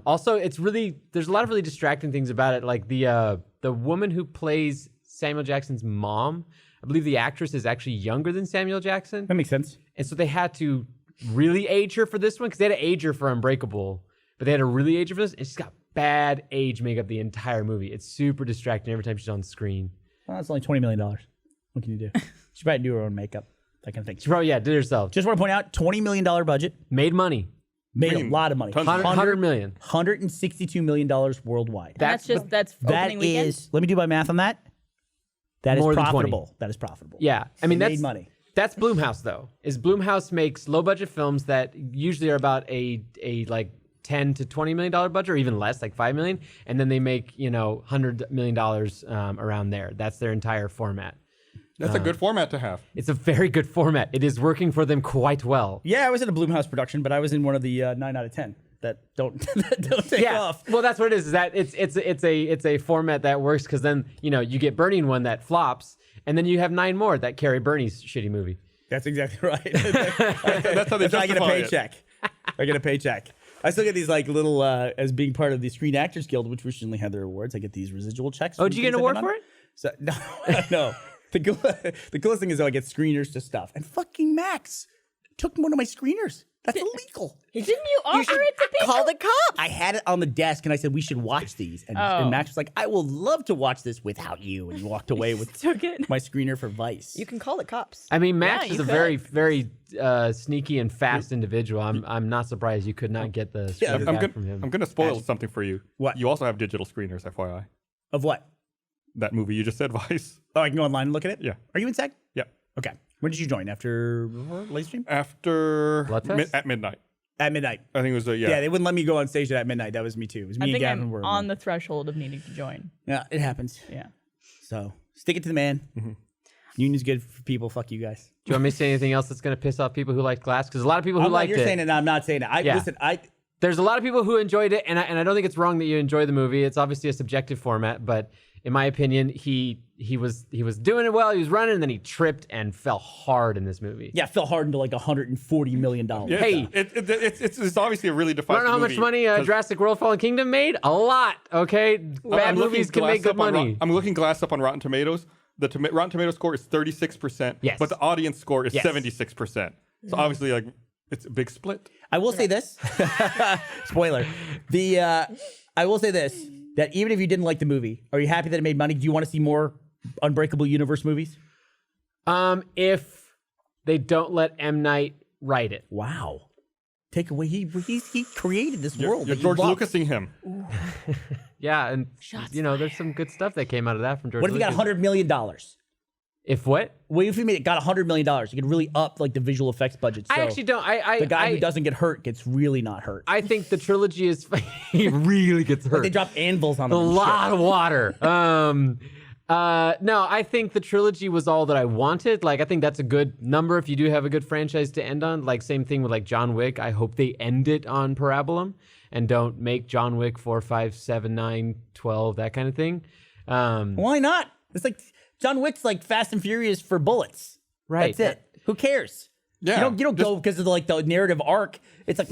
Also, there's a lot of really distracting things about it. Like the woman who plays Samuel Jackson's mom, I believe the actress is actually younger than Samuel Jackson. That makes sense. And so they had to really age her for this one because they had to age her for Unbreakable, but they had to really age her for this. And she's got bad age makeup the entire movie. It's super distracting every time she's on screen. Well, that's only $20 million. What can you do? She probably do her own makeup, that kind of thing. She probably did it herself. Just want to point out, $20 million budget. Made money. Made a lot of money. 100 million. $162 million worldwide. That's opening weekend? Is, let me do my math on that. That is More than profitable. 20. That is profitable. Yeah. I mean, They that's made money. That's Blumhouse, though. Blumhouse makes low budget films that usually are about a like $10 to $20 million budget, or even less, like $5 million, and then they make $100 million around there. That's their entire format. That's a good format to have. It's a very good format. It is working for them quite well. Yeah, I was in a Blumhouse production, but I was in one of the 9 out of 10 that don't take off. Well, that's what it is. That it's a format that works because then you get Bernie one that flops, and then you have 9 more that carry Bernie's shitty movie. That's exactly right. That's how they justify I get a paycheck. I get a paycheck. I still get these like little as being part of the Screen Actors Guild, which recently had their awards. I get these residual checks. Oh, did you get an award for it? So no. The coolest thing is though I get screeners to stuff, and fucking Max took one of my screeners. That's illegal. Didn't you offer it to people? Call the cops. I had it on the desk, and I said we should watch these, and Max was like, "I will love to watch this without you," and he walked away with Took it. my screener for Vice. You can call the cops. I mean, Max Yeah, is a you very, very sneaky and fast individual. I'm not surprised you could not get the screener back from him. I'm gonna spoil something for you. What? You also have digital screeners, FYI. Of what? That movie you just said, Vice. Oh, I can go online and look at it? Yeah. Are you in SAG? Yeah. Okay. When did you join? After live stream? After Bloodfest? at midnight. At midnight. I think it was Yeah, they wouldn't let me go on stage at midnight. That was me too. It was me I and think Gavin I'm were on the threshold of needing to join. Yeah, it happens. Yeah. So stick it to the man. Union's good for people. Fuck you guys. Do you want me to say anything else that's going to piss off people who like Glass? Because a lot of people who liked You're it. saying it. No, I'm not saying it. Yeah. Listen. There's a lot of people who enjoyed it, and I don't think it's wrong that you enjoy the movie. It's obviously a subjective format, but in my opinion, he was doing it well. He was running, and then he tripped and fell hard in this movie. Yeah, fell hard into like $140 million. Yeah, Hey. it's obviously a really defined. Want to know how much money Jurassic World: Fallen Kingdom made? A lot. Okay, bad movies can make good money. I'm looking Glass up on Rotten Tomatoes. The Rotten Tomatoes score is 36%. Yes. But the audience score is Yes. 76%. So obviously, like, it's a big split. I will say this. Spoiler. I will say this. That even if you didn't like the movie, are you happy that it made money? Do you want to see more Unbreakable Universe movies? If they don't let M. Night write it. Wow. Take away. He created this world. You're that George you love. Lucasing him. Yeah, and there's some good stuff that came out of that from George What if you got Lucas. $100 million? If what? Well, if you got $100 million, you could really up like the visual effects budget. So I actually don't. the guy who doesn't get hurt gets really not hurt. I think the trilogy is. He really gets hurt. They drop anvils on a him. lot of water. No, I think the trilogy was all that I wanted. Like, I think that's a good number if you do have a good franchise to end on. Like, same thing with like John Wick. I hope they end it on Parabolum and don't make John Wick 4, 5, 7, 9, 12, that kind of thing. Why not? It's like John Wick's like Fast and Furious for bullets. Right. That's it. Who cares? Yeah. You don't go because of the narrative arc. It's like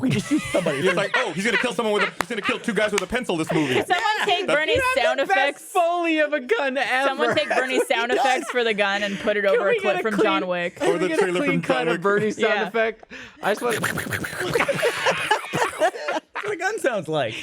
we just shoot somebody. It's like, oh, he's gonna kill someone with he's gonna kill 2 guys with a pencil this movie. Someone take Bernie's sound effects. Foley of a gun ever. Someone take Bernie's sound effects for the gun and put it over a clip from John Wick. Or the trailer clean from John cut of Wick. Bernie's sound Yeah. effect. I just want. That's what a gun sounds like.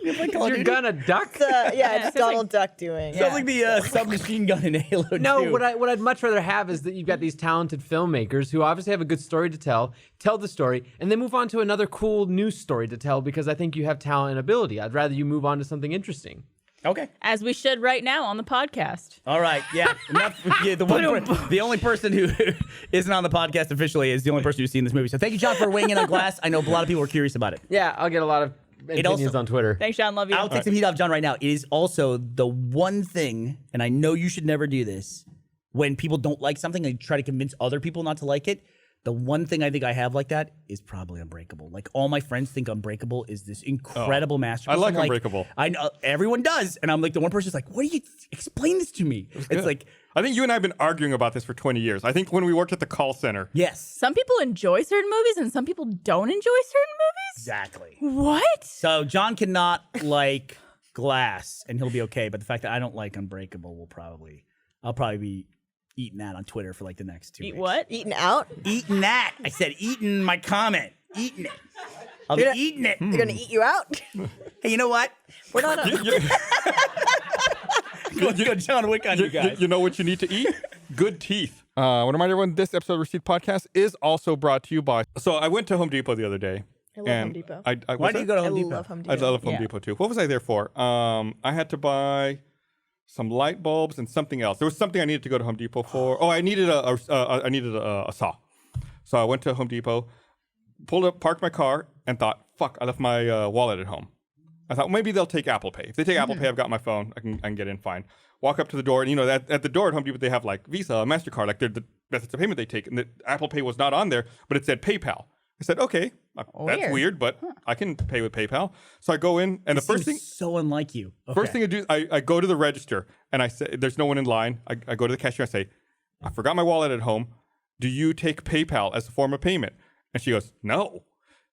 Is your gun a duck? It's Donald Duck doing. Sounds like the submachine gun in Halo 2. No, what I'd much rather have is that you've got these talented filmmakers who obviously have a good story to tell the story, and then move on to another cool new story to tell because I think you have talent and ability. I'd rather you move on to something interesting. Okay. As we should right now on the podcast. All right. Yeah. Enough. Yeah, the only person who isn't on the podcast officially is the only person who's seen this movie. So thank you, John, for weighing in on Glass. I know a lot of people are curious about it. Yeah, I'll get a lot of opinions on Twitter. Thanks, Sean. Love you. I'll take some heat off John right now. It is also the one thing, and I know you should never do this, when people don't like something and try to convince other people not to like it. The one thing I think I have like that is probably Unbreakable. Like, all my friends think Unbreakable is this incredible masterpiece. I like I'm Unbreakable. I know everyone does, and I'm like the one person's like, "What do you explain this to me?" It's like, I think you and I have been arguing about this for 20 years. I think when we worked at the call center. yes, Some people enjoy certain movies and some people don't enjoy certain movies. exactly. What? So John cannot like Glass, and he'll be okay. But the fact that I don't like Unbreakable I'll probably be eating that on Twitter for like the next 2 Eat weeks. what? Eating out? Eating that. I said eating my comment. Eating it. I'll be eating it. They're gonna eat you out? Hey, you know what? We're not. Let's go John Wick on you guys. You know what you need to eat? Good teeth. I want to remind everyone this episode of Receipt Podcast is also brought to you by. So I went to Home Depot the other day. I love and Home Depot. Why do you go to I Home Depot? love Home I Depot. love Home Yeah. Depot too. What was I there for? I had to buy some light bulbs and something else. There was something I needed to go to Home Depot for. Oh, I needed a saw. So I went to Home Depot, pulled up, parked my car, and thought, "Fuck! I left my wallet at home." I thought, well, maybe they'll take Apple Pay. If they take Apple Pay, I've got my phone. I can get in fine. Walk up to the door, and at the door at Home Depot they have like Visa, Mastercard, like that's the payment they take. And the Apple Pay was not on there, but it said PayPal. I said, okay, that's weird, but I can pay with PayPal. So I go in, and the first thing, so unlike you. Okay. first thing I do, I go to the register, and I say, there's no one in line. I go to the cashier, I say, I forgot my wallet at home. Do you take PayPal as a form of payment? And she goes, no.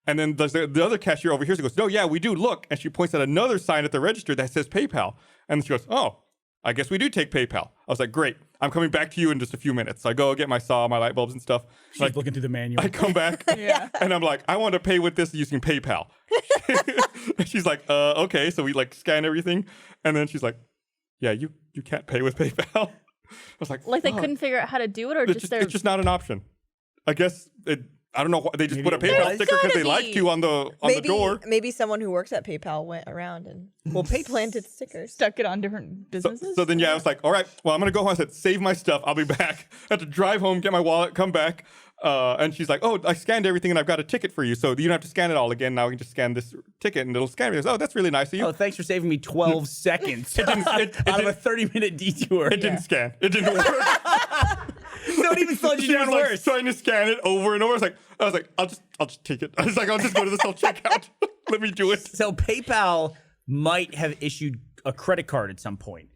And then the other cashier over here, she goes, no, yeah, we do. Look. And she points at another sign at the register that says PayPal. And she goes, oh, I guess we do take PayPal. I was like, great. I'm coming back to you in just a few minutes. So I go get my saw, my light bulbs and stuff. She's looking through the manual. I come back and I'm like, I want to pay with this using PayPal. She's like, okay. So we like scan everything. And then she's like, yeah, you can't pay with PayPal. I was like, Like they fuck. couldn't figure out how to do it, or It's just it's just not an option. I guess I don't know. They just put a PayPal sticker because they liked you on the door. Maybe someone who works at PayPal went around and planted stickers. stuck it on different businesses. So then, I was like, all right, well, I'm going to go home. I said, save my stuff. I'll be back. I had to drive home, get my wallet, come back. And she's like, oh, I scanned everything and I've got a ticket for you. So you don't have to scan it all again. Now we can just scan this ticket and it'll scan it. Oh, that's really nice of you. Oh, thanks for saving me 12 seconds out of a 30-minute detour. It didn't scan. It didn't work. So it even slowed you She down was like worse. trying to scan it over and over. I was like, I'll just take it. I was like, I'll just go to the self-checkout. Let me do it. So PayPal might have issued a credit card at some point.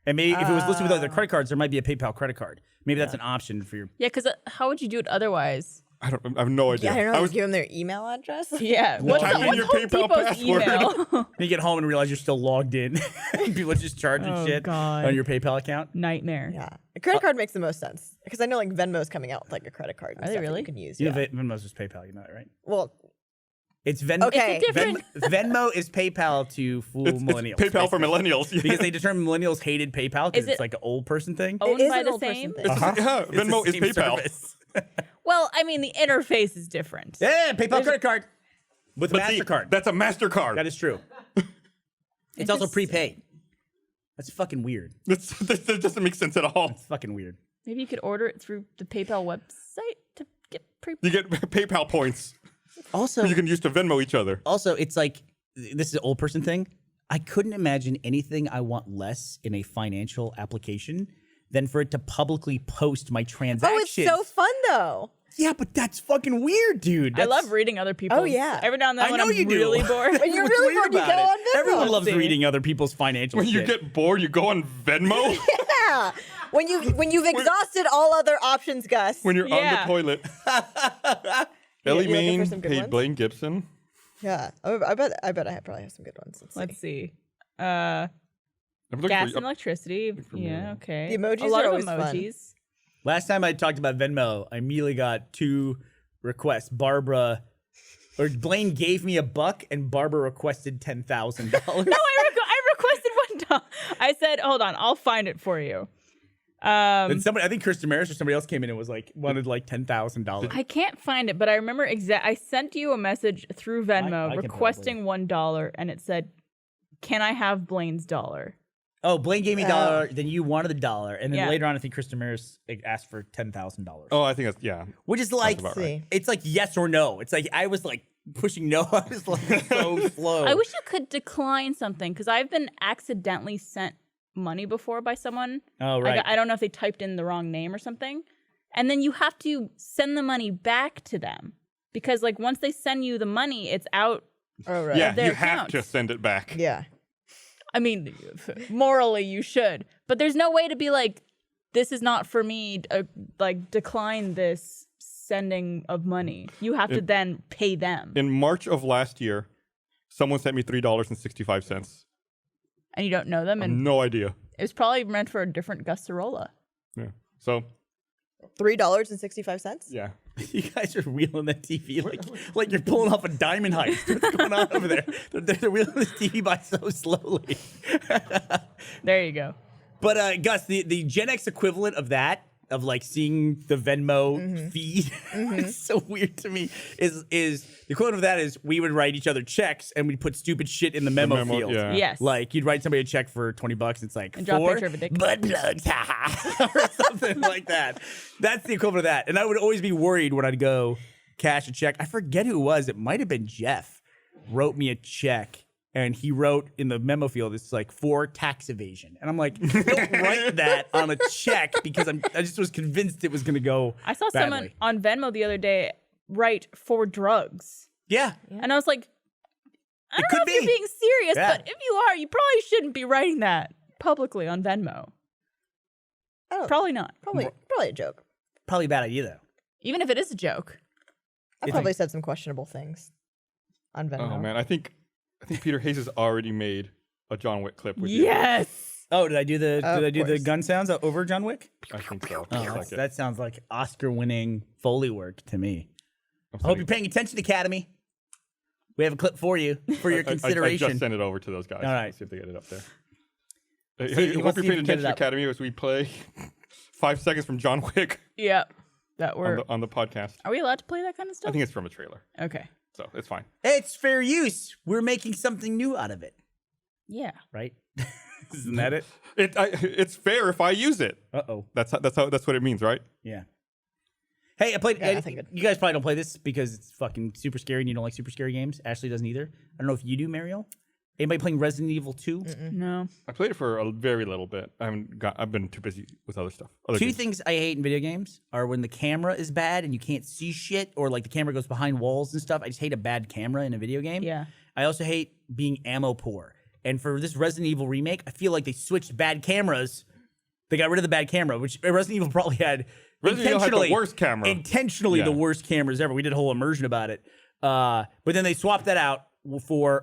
And maybe if it was listed with other credit cards, there might be a PayPal credit card. Maybe that's an option for your... Yeah, because how would you do it otherwise? I have no idea. Yeah, I don't know. I was Give them their email address. Yeah. Type in your Home PayPal Depot's password. email? You get home and realize you're still logged in. People are just charging shit God. on your PayPal account. Nightmare. Yeah, a credit card makes the most sense because I know like Venmo's coming out with like a credit card. And Are they stuff that really? You can use. You Yeah. know Venmo's just PayPal, you know that, right? Well, It's Venmo. Okay. It's a different. Venmo is PayPal to fool It's millennials. PayPal for basically. millennials. Because they determined millennials hated PayPal Is because it's it- like an old person thing. Owned it is by an the old person same? thing. Yeah, It's the Venmo is same PayPal. service. Well, I mean, the interface is different. Yeah, PayPal credit card with But see, MasterCard. that's a MasterCard. That is true. It's also prepaid. That's fucking weird. That doesn't make sense at all. It's fucking weird. Maybe you could order it through the PayPal website to get You get PayPal points Also, you can use to Venmo each other. Also, it's like, this is an old person thing. I couldn't imagine anything I want less in a financial application than for it to publicly post my Oh, transactions. it's so fun though. Yeah, but that's fucking weird, dude. I love reading other people's. Oh, yeah. Every now and then I when know I'm you do. really bored. When you're What's really weird bored, you go about on it? Venmo. Everyone loves See. reading other people's financial When you shit. get bored, you go on Venmo. Yeah. When you've exhausted all other options, Gus. When you're on Yeah. the toilet. Ellie you looking for Main some good paid ones? Blaine Gibson. Yeah. I bet I probably have some good ones. Let's see. I'm looking Gas for and electricity. for Yeah, Muriel. okay. The emojis a lot are of always fun. emojis. Last time I talked about Venmo, I immediately got 2 requests. Barbara, or Blaine gave me $1 and Barbara requested $10,000. No, I requested $1. I said, hold on, I'll find it for you. And somebody, I think Kristen Maris or somebody else came in and was like, wanted like $10,000. I can't find it, but I remember I sent you a message through Venmo I can requesting $1, and it said, "Can I have Blaine's dollar?" Oh, Blaine gave me $1, then you wanted the $1, and then Yeah. later on, I think Kristen Maris asked for $10,000. Oh, I think that's, yeah. Which is like, about right. it's like yes or no. It's like I was like pushing no. I was like so slow. I wish you could decline something because I've been accidentally sent money before by someone. Oh, right. I don't know if they typed in the wrong name or something, and then you have to send the money back to them because like once they send you the money, it's out. Oh right. Yeah, their you have accounts. to send it back. Yeah. I mean, morally you should, but there's no way to be like, this is not for me. Like decline this sending of money. You have to then pay them, In March of last year, someone sent me $3.65. and you don't know them, and No idea. it was probably meant for a different Gus Sorolla. Yeah. So, $3.65. yeah. You guys are wheeling that TV like you're pulling off a diamond heist. What's going on over there? They're wheeling this TV by so slowly. There you go. But Gus, the Gen X equivalent of that, of like seeing the Venmo feed, it's so weird to me. Is the equivalent of that is we would write each other checks and we'd put stupid shit in the memo field. Yeah. Yes. Like you'd write somebody a check for $20. It's like And draw a 4 picture of a dick. butt plugs, or something like that. That's the equivalent of that. And I would always be worried when I'd go cash a check. I forget who it was. It might have been Jeff. Wrote me a check, and he wrote in the memo field, it's like for tax evasion. And I'm like, don't write that on a check because I just was convinced it was going to go. I saw badly. someone on Venmo the other day write for drugs, Yeah. and I was like, I don't could know if you're be. being serious, Yeah. but if you are, you probably shouldn't be writing that publicly on Venmo. Oh, Probably not. probably a joke. Probably a bad idea, though. Even if it is a joke. I probably said some questionable things on Venmo. Oh, man. I think Peter Hayes has already made a John Wick clip with you. Yes. Oh, did I do the Of the course. gun sounds over John Wick? I think so. Oh, Looks like it. that sounds like Oscar-winning Foley work to me. I'm I hope you're sending- paying attention, Academy. We have a clip for you for your I consideration. just sent it over to those guys. All right. See if they get it up there. See, Hey, let's hope see you're if paying you get it attention, up. Academy, as we play 5 seconds from John Wick Yep. That were. on the podcast. Are we allowed to play that kind of I stuff? think it's from a trailer, Okay. so it's fine. It's fair use. We're making something new out of it, Yeah. right? Isn't that it? It's fair if I use it. Uh-oh. That's what it means, right? Yeah. Hey, I played. Yeah, I think it- you guys probably don't play this because it's fucking super scary and you don't like super scary games. Ashley doesn't either. I don't know if you do, Mariel. Anybody playing Resident Evil 2? No. I played it for a very little bit. I've been too busy with other stuff. Other Two games. things I hate in video games are when the camera is bad and you can't see shit, or like the camera goes behind walls and stuff. I just hate a bad camera in a video game. Yeah. I also hate being ammo poor. And for this Resident Evil remake, I feel like they switched bad cameras. They got rid of the bad camera, which Resident Evil probably had Resident Evil had the intentionally- worst camera. Intentionally Yeah. the worst cameras ever. We did a whole immersion about it. But then they swapped that out for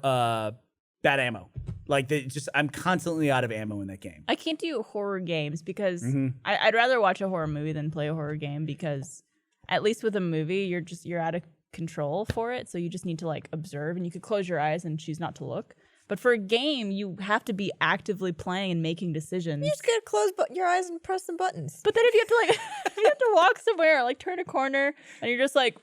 bad ammo. Like I'm constantly out of ammo in that game. I can't do horror games because Mm-hmm. I'd rather watch a horror movie than play a horror game because at least with a movie, you're out of control for it. So you just need to like observe and you could close your eyes and choose not to look. But for a game, you have to be actively playing and making decisions. You just gotta close your eyes and press some buttons. But then if you have to like, if you have to walk somewhere, like turn a corner, and you're just like,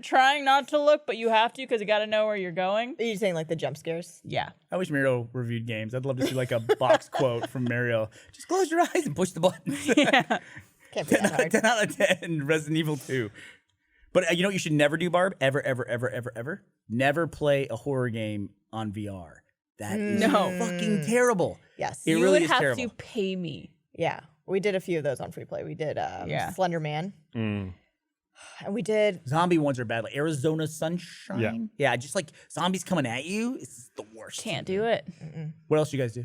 trying not to look, but you have to because you got to know where you're going. Are you saying like the jump scares? Yeah. I wish Mario reviewed games. I'd love to see like a box quote from Mario. Just close your eyes and push the buttons. Yeah. Can't be that hard. 10 out of 10 Resident Evil 2. But you know what you should never do, Barb? Ever. Never play a horror game on VR. That is fucking terrible. Yes. It You really would is have terrible. to pay me. Yeah. We did a few of those on free play. We did Slender Man. And we did Zombie ones are bad. Like Arizona Sunshine. Yeah, just like zombies coming at you. It's the worst. Can't do it. What else you guys do?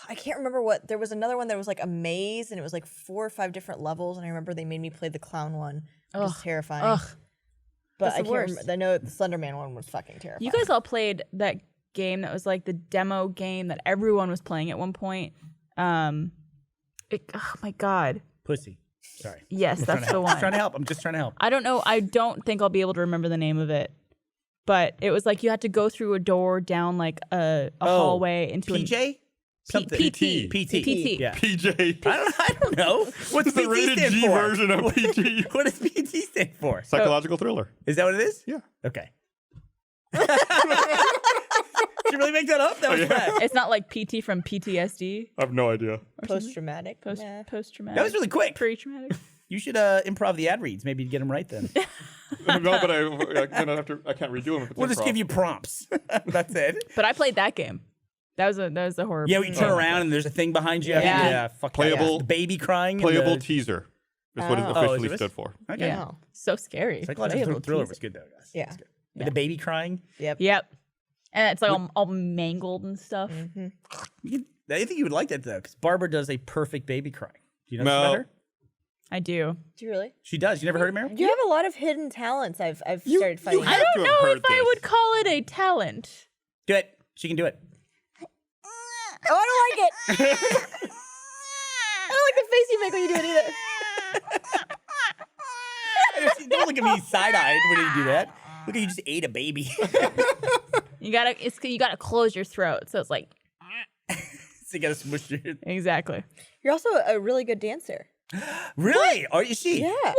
I can't remember what there was another one that was like a maze and it was like 4 or 5 different levels and I remember they made me play the clown one, which was terrifying. Ugh. But That's I the can't worst. remember. I know the Slender Man one was fucking terrifying. You guys all played that game that was like the demo game that everyone was playing at one point. Oh my God. Pussy. Sorry. Yes, that's the I'm one. trying to help. I'm just trying to help. I don't know. I don't think I'll be able to remember the name of it. But it was like you had to go through a door down like a hallway into PJ? Something. PT. PT. Yeah. PJ. I don't know. What's It's the PT rated stand G for? version of PG. What does PT stand for? Psychological thriller. Is that what it is? Yeah. Okay. Did you really make that up? That was bad. It's not like PT from PTSD. I have no idea. post-traumatic. Post-traumatic. That was really quick. Pre-traumatic. You should improv the ad reads. Maybe you'd get them right then. No, but I can't redo them. If it's We'll just improv. give you prompts. That's it. But I played that game. That was a horror. Yeah, we turn around and there's a thing behind you. Yeah. Fuck Playable- that. The baby crying. and Playable the- teaser is what it Oh, is officially it? stood for. Okay. Yeah. So scary. Psychological Playable thriller teaser. was good though, guys. Yeah. With the baby crying. Yep. Yep. And it's like all mangled and stuff. I think you would like that though, because Barbara does a perfect baby crying. Do you know No. this about her? I do. Do you really? She does. You never heard of Mary? You have a lot of hidden talents. I've started finding have I out. to don't have know heard if I this. would call it a talent. Do it. She can do it. Oh, I don't like it. I don't like the face you make when you do it either. Don't look at me side-eyed when you do that. Look at you just ate a baby. You gotta close your throat. So it's like So you gotta smush your... exactly. You're also a really good dancer. Really? Are you she? Yeah. What?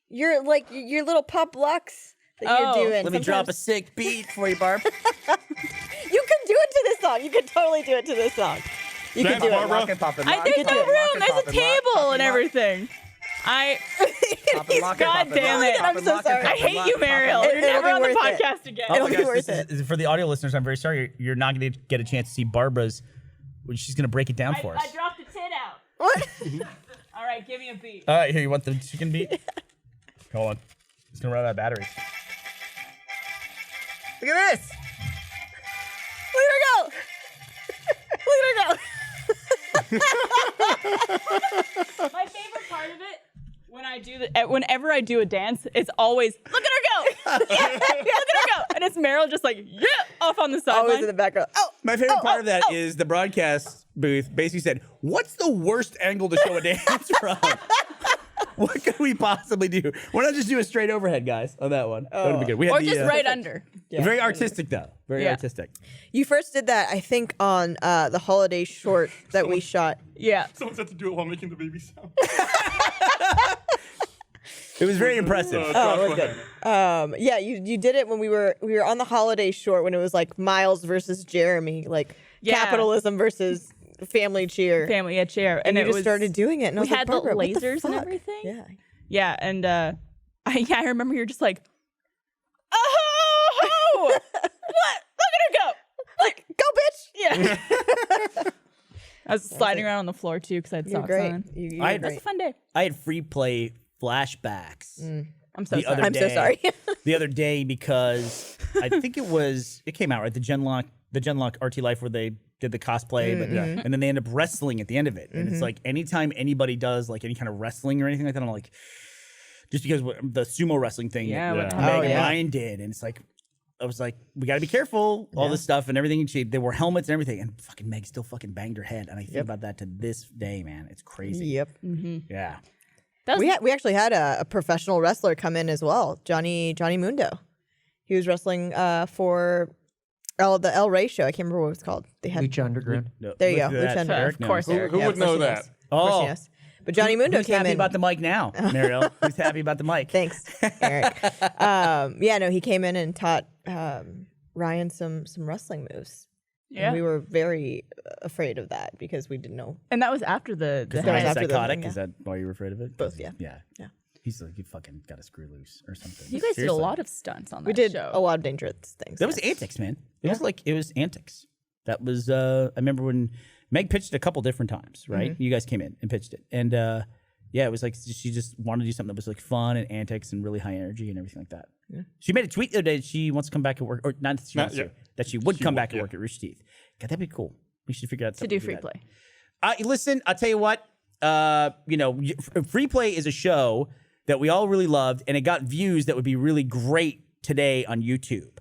You're like your little pop locks that Oh. you're doing. Let me drop a Sometimes- sick beat for you, Barb. You can do it to this song. You can totally do it to this song. You can Thanks, do it. Barbara. There's no room. There's a table and everything. God damn it. I'm so sorry. I hate you, Mariel. It'll You're never be on the worth it. podcast again. It'll Oh, be guys, worth this is- for the audio listeners, I'm very sorry. You're not going to get a chance to see Barbara's. She's going to break it down for us. I dropped a tit out. What? All right, give me a beat. All right, here, you want the chicken beat? Hold on. It's going to run out of batteries. Look at this. Look at her go. Look at her go. My favorite part of it, whenever I do a dance, it's always look at her go, look at her go, and it's Meryl just like off on the Always sideline. in the background. Oh. My favorite part of that is the broadcast booth basically said, what's the worst angle to show a dance from? What could we possibly do? Why not just do a straight overhead, guys, on that one? That would be good. We had Or the, just right under. Very artistic, though. Very Yeah. artistic. You first did that, I think, on the holiday short that we shot. Yeah. Someone said to do it while making the baby sound. It was very impressive. Oh, it was good. Yeah, you did it when we were on the holiday short when it was like Miles versus Jeremy, like Yeah. capitalism versus family cheer. Family at chair, and it you just was, started doing it. And I we was like, had the Barbara, what lasers and fuck? everything. Yeah. Yeah, and I remember you're just like, oh, what? Look at her go. Like, go, bitch. Yeah. I was sliding around on the floor too because I had You're socks great. on. You I were had- It was a great. fun day. I had free play flashbacks I'm so the sorry. other I'm so day. sorry. The other day because I think it came out, right? The Genlock RT Life where they did the cosplay, but and then they end up wrestling at the end of it. And it's like anytime anybody does like any kind of wrestling or anything like that, I'm like, just because the sumo wrestling thing Yeah, that what Meg Oh, and yeah. Ryan did, and it's like, I was like, we got to be careful, all this stuff and everything. There were helmets and everything, and fucking Meg still fucking banged her head. And I think about that to this day, man. It's crazy. Yep. Yeah. That was, We actually had a professional wrestler come in as well, Johnny Mundo. He was wrestling for the El Rey show. I can't remember what it was called. They had Lucha Underground. No, There you look go, at that. Lucha Underground. Eric Of course, knows. Eric. Who would know of course he that? knows. Of course he Oh, knows. But Johnny Mundo Who's came happy in. about the mic now, Mariel? Who's happy about the mic? Thanks, Eric. He came in and taught Ryan some wrestling moves. Yeah. And we were very afraid of that because we didn't know. And that was after the That was Ryan's after the psychotic. thing, yeah. Is that why you're afraid of it? Both, yeah. Yeah. Yeah. He's like, you fucking got to screw loose or something. You guys did a Seriously. lot of stunts on that We did show. a lot of dangerous things. That was yes. antics, man. It was antics. That was I remember when Meg pitched it a couple different times, right? You guys came in and pitched it. And it was like she just wanted to do something that was like fun and antics and really high energy and everything like that. Yeah. She made a tweet the other day that she wants to come back and work, or not that she wants to, that she would come back and work at Rooster Teeth. God, that'd be cool. We should figure out to something do free that. play. Listen, I'll tell you what. Free Play is a show that we all really loved, and it got views that would be really great today on YouTube.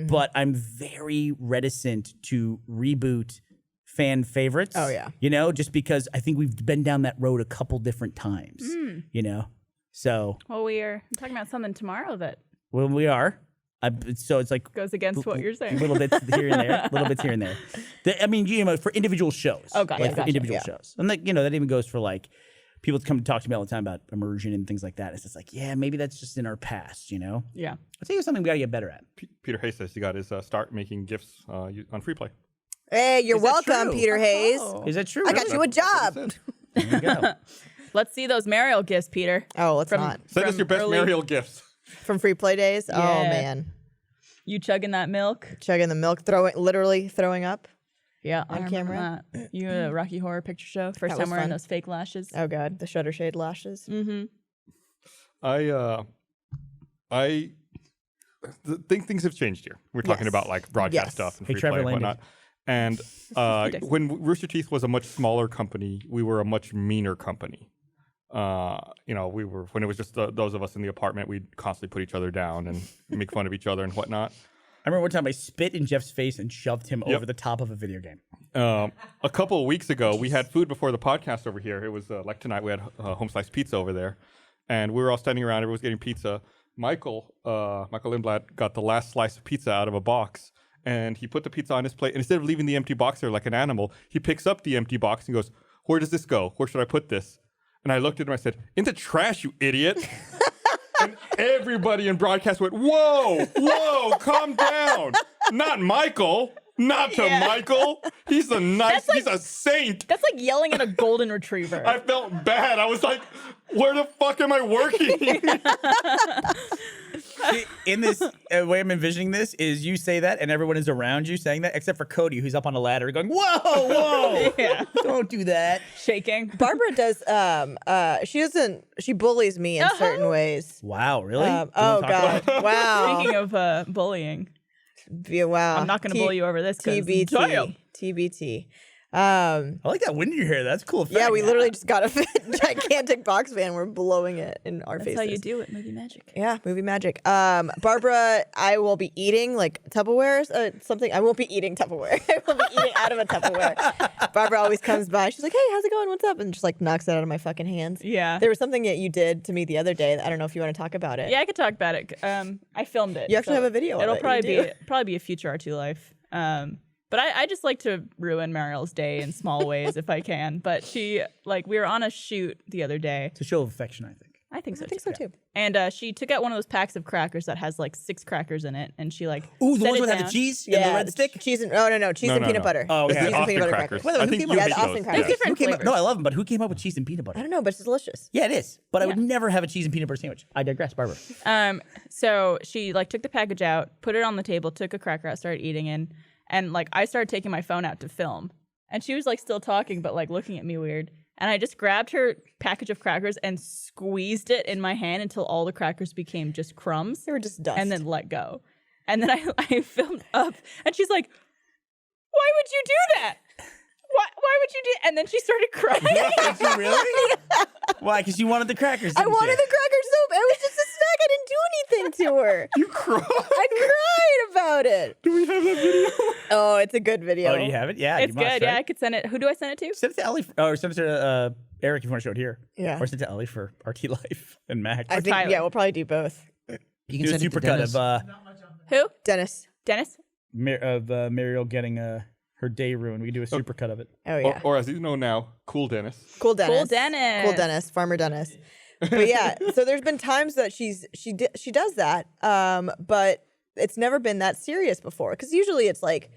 But I'm very reticent to reboot fan favorites. Oh, yeah. Just because I think we've been down that road a couple different times. So Well, we are talking about something tomorrow that when we are, so it's like goes against what you're saying. little bits here and there, little bits here and there. For individual shows. Oh, gotcha, For gotcha, individual shows. And that even goes for like people come to talk to me all the time about immersion and things like that. It's just like, yeah, maybe that's just in our past, Yeah. I'll tell you something we got to get better at. Peter Hayes says he got his start making GIFs on free play. Hey, you're Is that welcome, true? Peter Hayes. Is that true? I got you a job. There you go. Let's see those Mariel gifts, Peter. Oh, let's From- not. Send us From your best early- Mariel gifts. From free play days? Oh, Yeah. man. You chugging that milk? Chugging the milk, literally throwing up. Yeah, On I remember camera? that. You at a Rocky Horror Picture Show. First That time was wearing fun. those fake lashes. Oh, God. The shutter shade lashes. I think things have changed here. We're talking Yes. about like broadcast Yes. stuff and Hey, free Trevor play and Landy. whatnot. And when Rooster Teeth was a much smaller company, we were a much meaner company. We were when it was just those of us in the apartment, we'd constantly put each other down and make fun of each other and whatnot. I remember one time I spit in Jeff's face and shoved him over the top of a video game. A couple of weeks ago, we had food before the podcast over here. It was like tonight, we had home sliced pizza over there. And we were all standing around, everyone was getting pizza. Michael Lindblad got the last slice of pizza out of a box. And he put the pizza on his plate. And instead of leaving the empty box there like an animal, he picks up the empty box and goes, "Where does this go? Where should I put this?" And I looked at him and I said, "In the trash, you idiot." And everybody in broadcast went, whoa, calm down. Not Michael. Not to Michael. He's he's a saint. That's like yelling at a golden retriever. I felt bad. I was like, where the fuck am I working? In this way I'm envisioning this is you say that and everyone is around you saying that, except for Cody, who's up on a ladder going, whoa, don't do that. Shaking. Barbara does, she bullies me in certain ways. Wow, really? Oh, God. Wow. Speaking of bullying, Wow. I'm not going to bully you over this. 'cause TBT. damn. TBT. I like that wind in your hair. That's a cool effect. Yeah, we literally just got a gigantic box fan. We're blowing it in our That's faces. how you do it. Movie magic. Yeah, movie magic. Barbara, I will be eating like Tupperwares, something. I won't be eating Tupperware. I will be eating out of a Tupperware. Barbara always comes by. She's like, "Hey, how's it going? What's up?" And just like knocks it out of my fucking hands. Yeah. There was something that you did to me the other day. I don't know if you want to talk about it. Yeah, I could talk about it. I filmed it. You actually have a video of It'll it. probably You do. be a future R2 life. But I just like to ruin Mariel's day in small ways if I can. But we were on a shoot the other day. It's a show of affection, I think. I think so. I think so too. And she took out one of those packs of crackers that has like 6 crackers in it, and she Ooh, the set ones it with the down. cheese and the red stick? Cheese and no, cheese and peanut butter. Oh, It's okay. the Cheese and Austin peanut butter crackers. crackers. By the way, I who think came you up Yeah, hate the Austin those. crackers. Yeah. Different Who came up? flavors. No, I love them, but who came up with cheese and peanut butter? I don't know, but it's delicious. Yeah, it is. But I would Yeah. never have a cheese and peanut butter sandwich. I digress, Barbara. So she took the package out, put it on the table, took a cracker out, started eating it, and I started taking my phone out to film, and she was still talking but looking at me weird, and I just grabbed her package of crackers and squeezed it in my hand until all the crackers became just crumbs. They were just dust. And then let go, and then I filmed up, and she's like, "Why would you do that? Why would you do?" And then she started crying. Did you really? Why? Because you wanted the crackers. I didn't you? wanted the crackers so bad. It was just a snack. I didn't do anything to her. You cried? I cried about it. Do we have that video? Oh, it's a good video. Oh, do you have it? Yeah, It's you must, good. Yeah, I right? could send it. Who do I send it to? Send it to Ellie, or send it to Eric if you want to show it here. Yeah. Or send it to Ellie for RT Life and Mac. I think, Tyler. yeah, we'll probably do both. You do a send it to supercut Dennis. of Who? Dennis. Dennis? Mariel getting her day ruined. We could do a supercut of it. Oh yeah. Or as you know now, Cool Dennis. Cool Dennis. Cool Dennis. Cool Dennis. Farmer Dennis. But yeah, so there's been times that she does that, but it's never been that serious before. Because usually it's like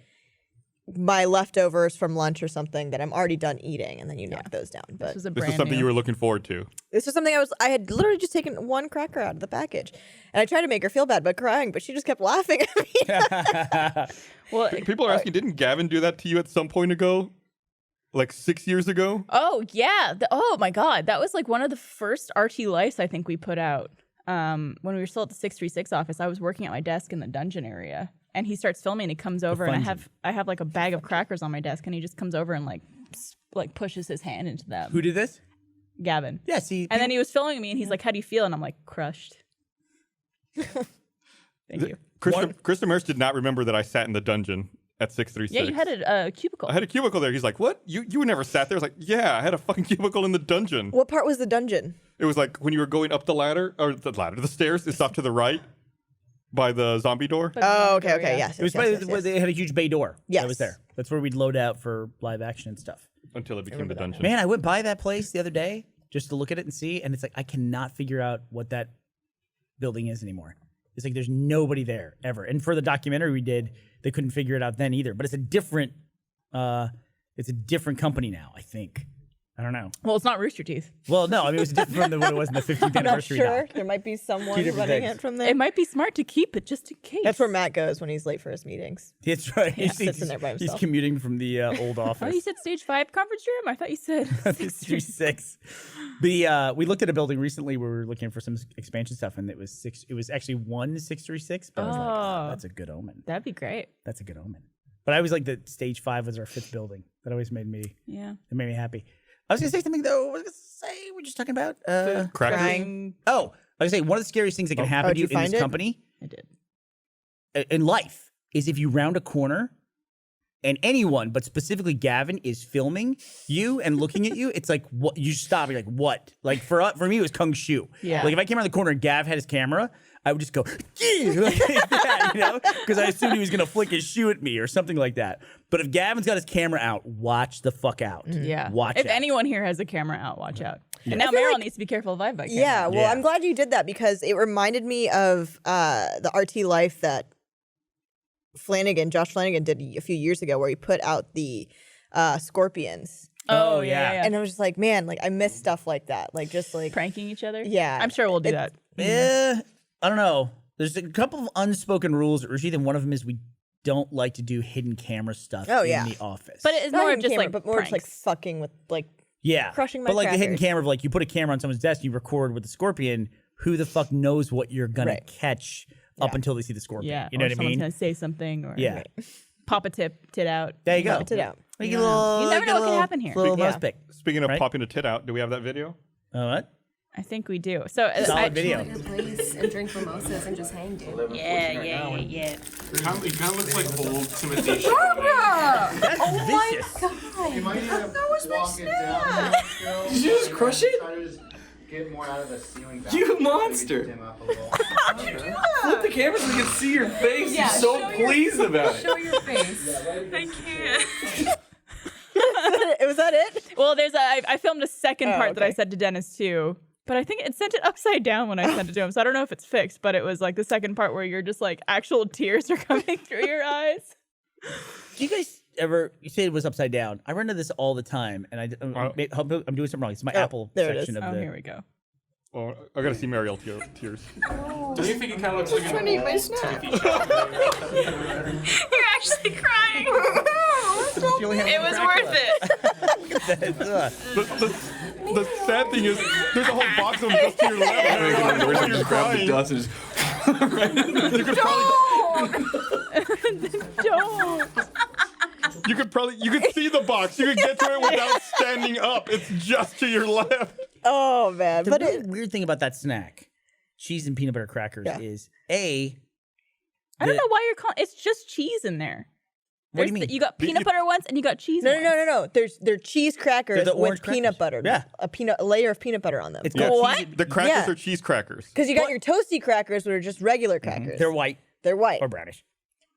my leftovers from lunch or something that I'm already done eating, and then you knock those down. But This was a This brand is something new. you were looking forward to. this was something I had literally just taken one cracker out of the package, and I tried to make her feel bad by crying, but she just kept laughing at me. Well, People are asking, didn't Gavin do that to you at some point ago? Like 6 years ago? oh yeah. Oh my God. That was like one of the first RT Lice I think we put out. When we were still at the 636 office, I was working at my desk in the dungeon area. And he starts filming and he comes over and I have like a bag of crackers on my desk and he just comes over and like pushes his hand into them. Who did this? Gavin. Yeah, see. And then he was filming me and he's like, "How do you feel?" And I'm like, "Crushed." Thank you. Chris Demers did not remember that I sat in the dungeon at 636. Yeah, you had a cubicle. I had a cubicle there. He's like, "What? You never sat there?" I was like, "Yeah, I had a fucking cubicle in the dungeon." What part was the dungeon? It was like when you were going up the stairs. It's off to the right by the zombie door. Oh, okay, yes. It was yes, yes, yes. they had a huge bay door. Yes. That was there. That's where we'd load out for live action and stuff. Until it became the dungeon. Man, I went by that place the other day just to look at it and see, and it's like I cannot figure out what that building is anymore. It's like there's nobody there ever. And for the documentary we did, they couldn't figure it out then either. But it's a different company now, I think. I don't know. Well, it's not Rooster Teeth. Well, no, I mean it was different than what it was in the 15th I'm not anniversary. sure. Now. There might be someone Two different running things. it from there. It might be smart to keep it just in case. That's where Matt goes when he's late for his meetings. That's right. Yeah, sits in there by He's himself. commuting from the old Oh, office. you said stage 5 conference room? I thought you said 636. We looked at a building recently where we were looking for some expansion stuff, and it was actually 636. But I was like, Oh. that's a good omen. That'd be great. That's a good omen. But I always like that stage 5 was our 5th building. That always made me happy. I was gonna say something though. What was I gonna say? We're just talking about Crackers? Crying. Oh, I was gonna say one of the scariest things that can happen to did you you in find this it? company I did. in life is if you round a corner and anyone, but specifically Gavin, is filming you and looking at you. It's like what you stop. You're like, what? Like for me, it was Kung Shu. Yeah. Like if I came around the corner and Gav had his camera, I would just go, like that, you know, because I assumed he was gonna flick his shoe at me or something like that. But if Gavin's got his camera out, watch the fuck out. Yeah. Watch If out. anyone here has a camera out, watch out. And now I feel Meryl like- needs to be careful of Vibe. Yeah, well, Yeah. I'm glad you did that because it reminded me of the RT Life that Josh Flanagan did a few years ago where he put out the scorpions. Oh, yeah. yeah. And I was just like, man, like I miss stuff like that. Like just like Pranking each other? Yeah. I'm sure we'll do that. I don't know. There's a couple of unspoken rules at Rashid, and one of them is we don't like to do hidden camera stuff Oh, in yeah. the office. But it's not more of hidden just camera, like but more just like pranks. fucking with like yeah, crushing my But like the hidden crackers. camera of like you put a camera on someone's desk, you record with the scorpion. Who the fuck knows what you're gonna Right. catch up until they see the scorpion? Yeah. You know or what I someone's mean? gonna say something or Yeah. pop a tit out. There you go. Put it out. Like You a little, never know get a what could little- happen here. Little Yeah. mouse pick. Speaking of Right? popping a tit out, do we have that video? What? I think we do. So Solid video. Your place and drink mimosas and just hang, dude. Yeah. It kind of looks like old Timothy. That's vicious. That was my snack. Did you just crush it? Try to just get more out of the ceiling. You monster! Flip the camera so we can see your face. You're so pleased about it. Show your face. I can't. Was that it? Well, I filmed a second part that I okay. said to Dennis too. But I think it sent it upside down when I sent it to him. So I don't know if it's fixed, but it was like the second part where you're just like actual tears are coming through your eyes. Do you guys ever? You say it was upside down. I run into this all the time, and I'm doing something wrong. It's my Apple there it section is. of Oh, the. here we go. Oh, I gotta see Mariel tears. Don't you think it kind of looks like an Trying to eat my snack. You're actually crying. It was worth it. The sad thing is, there's a whole box of them just to your left. Where's You're just grab the crying. dust and just You could see the box. You could get to it without standing up. It's just to your left. Oh man. The But really it, weird thing about that snack, cheese and peanut butter crackers, Yeah. is I don't know why you're calling. It's just cheese in there. What do you There's mean? you got peanut butter ones and you got cheese. no. ones. They're cheese crackers They're the orange with peanut crackers. butter. Yeah. A layer of peanut butter on them. It's Yeah. got What? cheese. The crackers Yeah. are cheese crackers. Because you got your toasty crackers, which are just regular crackers. They're white They're white. or brownish.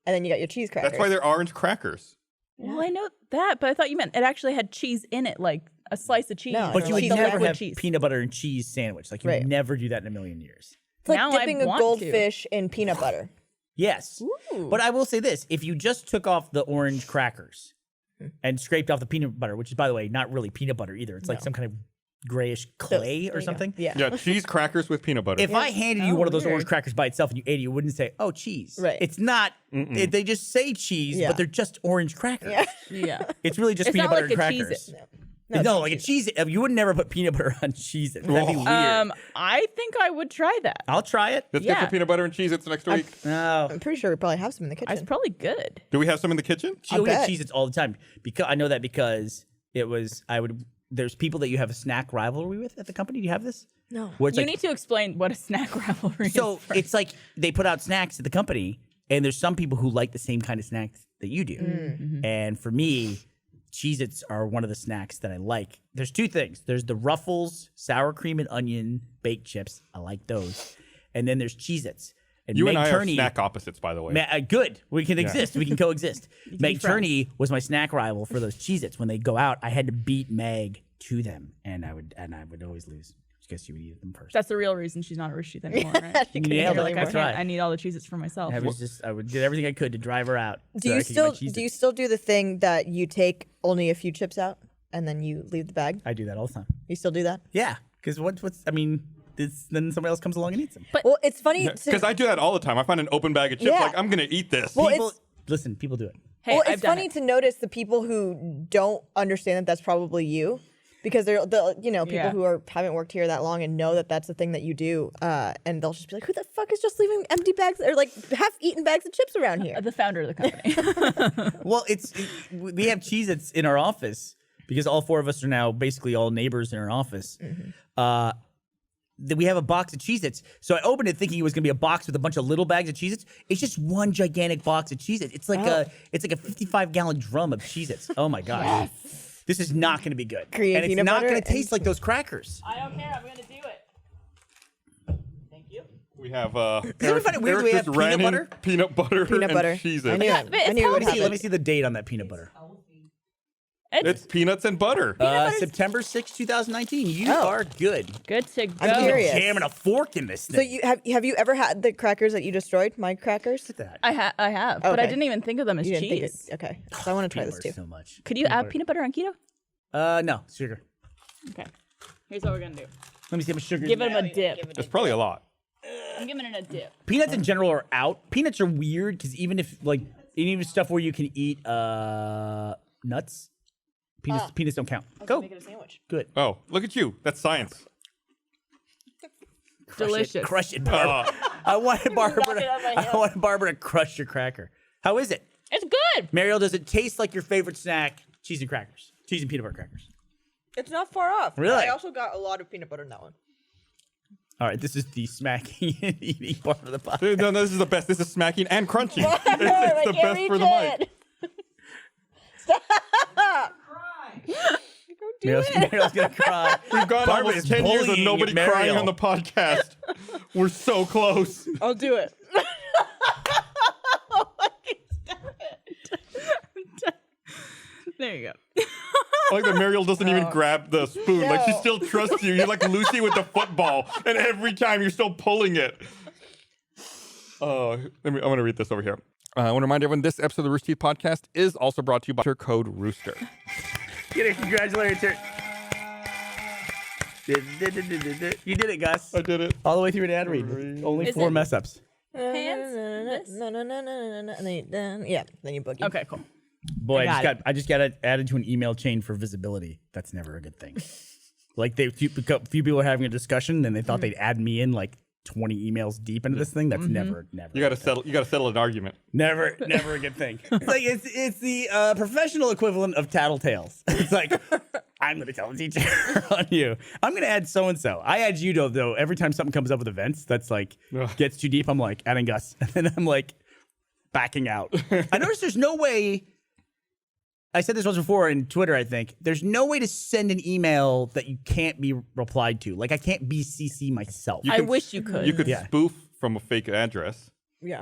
And then you got your cheese crackers. That's why they're orange crackers. Well, I know that, but I thought you meant it actually had cheese in it, like a slice of cheese. No, or But you like would the never liquid have cheese. peanut butter and cheese sandwich. Like you Right. would never do that in a million years. It's like Now I dipping a want to. goldfish in peanut butter. Yes. But I will say this. If you just took off the orange crackers and scraped off the peanut butter, which is, by the way, not really peanut butter either. It's like some kind of grayish clay There or you go. something. Yeah. Yeah, cheese crackers with peanut butter. If I handed you Oh, one of those orange weird. crackers by itself and you ate it, you wouldn't say, "Oh, cheese." Right. It's not. They just say cheese, Yeah. but they're just orange crackers. Yeah. Yeah. It's really just It's peanut not butter like and a crackers. Cheez-It. No, like a cheese. You would never put peanut butter on cheese. That'd be weird. I think I would try that. I'll try it. Let's get yeah. some peanut butter and cheese. It's next week. No. I'm pretty sure we probably have some in the kitchen. It's probably good. Do we have some in the kitchen? We have bet. Cheez-Its all the time. Because I know that because it was there's people that you have a snack rivalry with at the company. Do you have this? No. Where it's You like, need to explain what a snack rivalry so is. First. it's like they put out snacks at the company, and there's some people who like the same kind of snacks that you do. And for me, Cheez-Its are one of the snacks that I like. There's two things. There's the Ruffles sour cream and onion baked chips. I like those. And then there's Cheez-Its. And You Meg and I Turney, are snack opposites, by the way. Good. We can exist. We can coexist. Meg be friends. Turney was my snack rival for those Cheez-Its. When they go out, I had to beat Meg to them, and I would always lose. Because she would eat them first. That's the real reason she's not a Rooster Teeth anymore, right? She couldn't nailed handle it. it Like, anymore. That's right. I need all the Cheez-Its for myself. I would do everything I could to drive her out. Do so I you could get my still Cheez-Its. do you still do the thing that you take only a few chips out and then you leave the bag? I do that all the time. You still do that? Yeah, because then somebody else comes along and eats them. Well, it's funny Because I do that all the time. I find an open bag of chips, Yeah. like, I'm going to eat this. Well, People, it's listen, people do it. Hey, well, I've it's done funny it. to notice the people who don't understand that that's probably you, because they're the people Yeah. who haven't worked here that long and know that that's the thing that you do, and they'll just be like, "Who the fuck is just leaving empty bags or like half-eaten bags of chips around here?" The founder of the company. Well, we have Cheez-Its in our office because all four of us are now basically all neighbors in our office. We have a box of Cheez-Its. So I opened it thinking it was going to be a box with a bunch of little bags of Cheez-Its. It's just one gigantic box of Cheez-Its. It's like a 55-gallon drum of Cheez-Its. Oh my gosh. This is not going to be good. Create and it's peanut not butter going to and- taste like those crackers. I don't care. I'm going to do it. Thank you. We have ever find it weird that we have just peanut ran in butter? peanut butter Peanut and butter. Cheez-Its. I knew it. but it's I knew it would healthy. Let me happen. see the date on that peanut butter. It's peanuts and butter. September 6, 2019. You are good. Good to go. I'm curious. Jamming a fork in this thing. So you have you ever had the crackers that you destroyed? My crackers? that. I have, but I Okay. didn't even think of them as You didn't think cheese. it, okay. So I want to try Peanut this butter too. so much. Could you add peanut butter on keto? No, sugar. Okay. Here's what we're gonna do. Let me see how much sugar. Give it a dip. It's probably a lot. I'm giving it a dip. Peanuts in general are out. Peanuts are weird because even if stuff where you can eat nuts, peanuts don't count. Go. Make it a sandwich. Good. Oh, look at you. That's science. Delicious. Crush it, Barbara. I wanted Barbara to crush your cracker. How is it? It's good. Mariel, does it taste like your favorite snack? Cheese and crackers. Cheese and peanut butter crackers. It's not far off. Really? I also got a lot of peanut butter in that one. All right, this is the smacking and eating part of the podcast. Dude, no, this is the best. This is smacking and crunching. It's I the can't best for the mic. Mariel's gonna cry. We've gone Barbara almost is 10 years of bullying nobody Mariel. crying on the podcast. We're so close. I'll do it. There you go. I like that Mariel doesn't even grab the spoon. Like, she still trusts you. You're like Lucy with the football. And every time you're still pulling it. I'm going to read this over here. I want to remind everyone this episode of the Rooster Teeth podcast is also brought to you by code Rooster. Get a congratulatory. You did it, Gus. I did it. All the way through an ad read. Only Is 4 it- mess ups. Hands? No. And then yeah, then you boogie. Okay, cool. Boy, I I just got added to an email chain for visibility. That's never a good thing. Like few people were having a discussion and they thought they'd add me in like 20 emails deep into this thing. That's never. You got to settle an argument. Never a good thing. It's like it's the professional equivalent of tattletales. It's like I'm gonna tell a teacher on you. I'm gonna add so and so. I add you though. Every time something comes up with events that's like gets too deep, I'm like adding Gus, and then I'm like backing out. I noticed there's no way. I said this once before in Twitter. I think there's no way to send an email that you can't be replied to. Like I can't BCC myself. I wish you could. You could Yeah. spoof from a fake address. Yeah.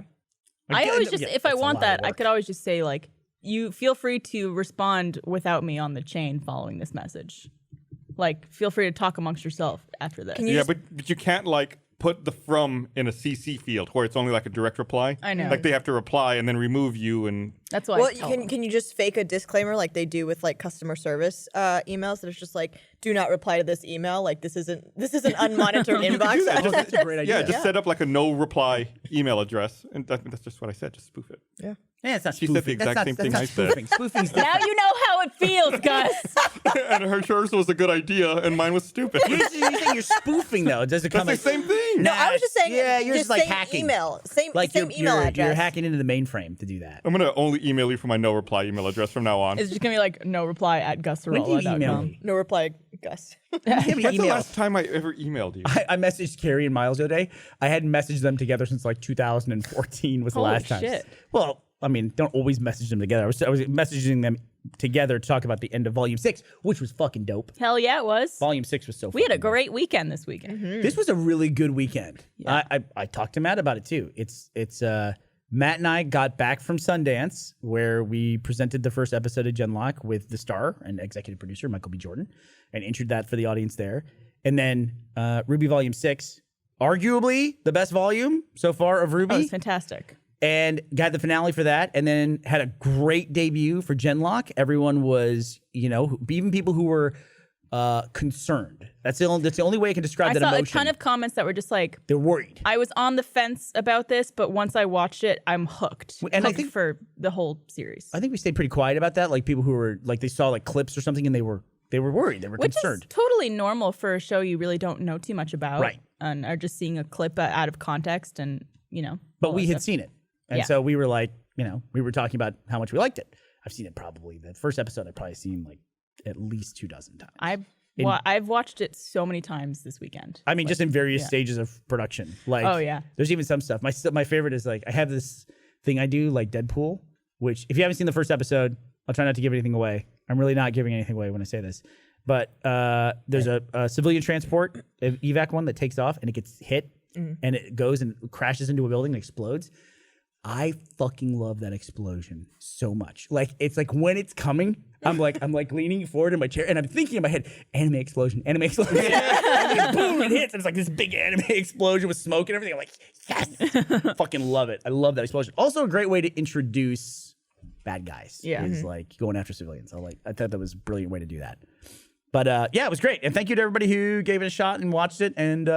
I always Yeah, just, if I that's a want lot of that, I work. could always just say like, you feel free to respond without me on the chain following this message. Like, feel free to talk amongst yourself after this. But you can't like put the from in a CC field where it's only like a direct reply. I know. Like they have to reply and then remove you and. That's why. Well, can you just fake a disclaimer like they do with like customer service emails that it's just like, do not reply to this email. Like this isn't unmonitored inbox. That's a great idea. Yeah, just set up like a no reply email address, and that's just what I said. Just spoof it. Yeah. Yeah, it's not She spoofing. said the exact That's same not, thing that's I not said. spoofing. Spoofing's now different. you know how it feels, Gus. And hers was a good idea, and mine was stupid. You think you're spoofing though? Does it come That's the same thing. No, I was just saying. Yeah, you're just like same hacking. Email, same Like email address. You're hacking into the mainframe to do that. I'm gonna only email you from my no reply email address from now on. It's just gonna be like no reply at When do you email GusSorolla.com. me? No reply, Gus. Give me When's the email. last time I ever emailed you? I messaged Carrie and Miles the other day. I hadn't messaged them together since like 2014 was the Holy last time. shit. Well, I mean, don't always message them together. I was messaging them together to talk about the end of Volume 6, which was fucking dope. Hell yeah, it was. Volume 6 was so We had a fucking dope. great weekend this weekend. This was a really good weekend. I talked to Matt about it too. It's Matt and I got back from Sundance where we presented the first episode of Genlock with the star and executive producer Michael B. Jordan and introed that for the audience there. And then Ruby Volume 6, arguably the best volume so far of Ruby. Oh, it was fantastic. And got the finale for that, and then had a great debut for Genlock. Everyone was, even people who were concerned. That's the only way I can describe that I saw emotion. a ton of comments that were just like, they're worried. I was on the fence about this, but once I watched it, I'm hooked. And I Hooked think- for the whole series. I think we stayed pretty quiet about that. Like people who were like they saw like clips or something, and they were worried. They were Which concerned. is totally normal for a show you really don't know too much about. Right. And are just seeing a clip out of context and, But all we that had stuff. seen it, and Yeah. so we were like, we were talking about how much we liked it. I've seen it probably the first episode. I've probably seen like at least 24 times. I've watched it so many times this weekend. I mean, just in various yeah. stages of production. Like, Oh, yeah. There's even some stuff. My favorite is like I have this thing I do like Deadpool, which if you haven't seen the first episode, I'll try not to give anything away. I'm really not giving anything away when I say this. But there's a civilian transport, evac one that takes off and it gets hit and it goes and crashes into a building and explodes. I fucking love that explosion so much. Like it's like when it's coming, I'm like leaning forward in my chair and I'm thinking in my head, anime explosion. And then boom, it hits and it's like this big anime explosion with smoke and everything. I'm like, yes, fucking love it. I love that explosion. Also a great way to introduce bad guys. Yeah. Is like going after civilians. I thought that was a brilliant way to do that. But yeah, it was great. And thank you to everybody who gave it a shot and watched it. And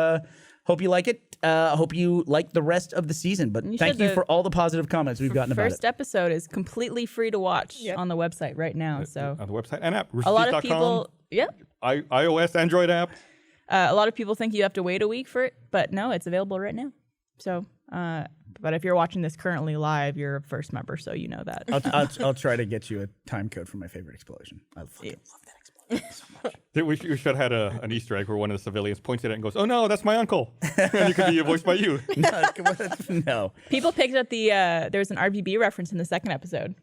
hope you like it. Hope you like the rest of the season. But thank you for all the positive comments we've gotten about it. First episode is completely free to watch on the website right now. So On the website and app. a lot of roosterteeth.com, people, iOS, Android app. a lot of people think you have to wait a week for it, but no, it's available right now. So, but if you're watching this currently live, you're a first member, so you know that. I'll try to get you a time code for my favorite explosion. I fucking love that explosion so much. We should have had an Easter egg where one of the civilians points at it and goes, "Oh no, that's my uncle," and it could be voiced by you. No. People picked up the there's an RBB reference in the second episode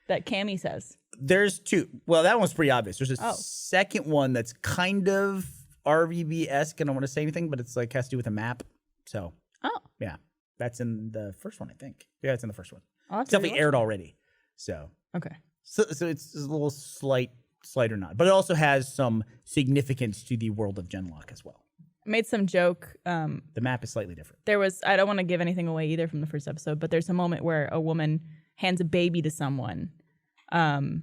that Cammy says. There's two. Well, that one's pretty obvious. There's a second one that's kind of RVB-esque. I don't want to say anything, but it's like has to do with a map. So, yeah, that's in the first one, I think. Yeah, it's in the first one. It's definitely aired already. So, okay. So it's a little slight or not, but it also has some significance to the world of Genlock as well. I made some joke. The map is slightly different. I don't want to give anything away either from the first episode, but there's a moment where a woman hands a baby to someone, and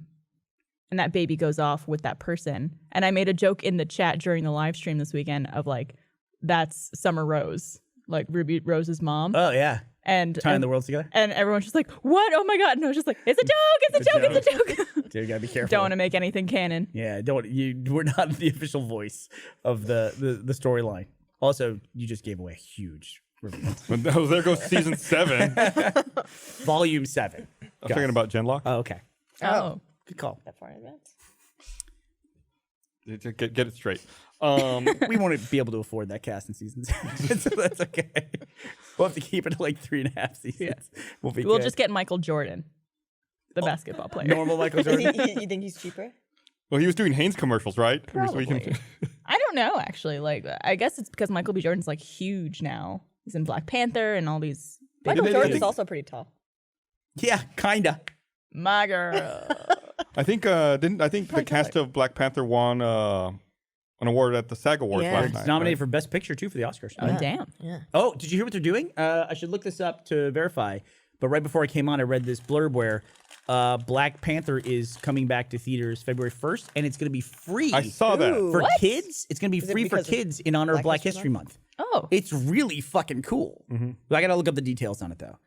that baby goes off with that person. And I made a joke in the chat during the live stream this weekend of like, that's Summer Rose, like Ruby Rose's mom. Oh yeah. And tying the worlds together. And everyone's just like, what? Oh my God. And I was just like, it's a joke, it's a joke, it's a joke. Dude, you gotta be careful. Don't want to make anything canon. Yeah, we're not the official voice of the storyline. Also, you just gave away a huge reveal. Oh, there goes season 7. Volume 7. I was talking about Genlock. Oh, okay. Oh. Good call. That far in advance. Get it straight. We won't be able to afford that cast in season 7, so that's okay. We'll have to keep it to like 3.5 seasons. Yeah. We'll just get Michael Jordan, the basketball player. Normal Michael Jordan. You think he's cheaper? Well, he was doing Hanes commercials, right? Probably. I don't know, actually. Like, I guess it's because Michael B. Jordan's like huge now. He's in Black Panther and all these. Michael Jordan's also pretty tall. Yeah, kinda. My girl. I think the cast of Black Panther won an award at the SAG Awards Yeah. last It's night. nominated right? for Best Picture too for the Oscars. Oh, damn. Yeah. Oh, did you hear what they're doing? I should look this up to verify. But right before I came on, I read this blurb where Black Panther is coming back to theaters February 1st, and it's going to be free. I saw that. Ooh. for What? kids. It's going to be Is it free for because of kids in honor of Black History Month. Oh. It's really fucking cool. I got to look up the details on it though.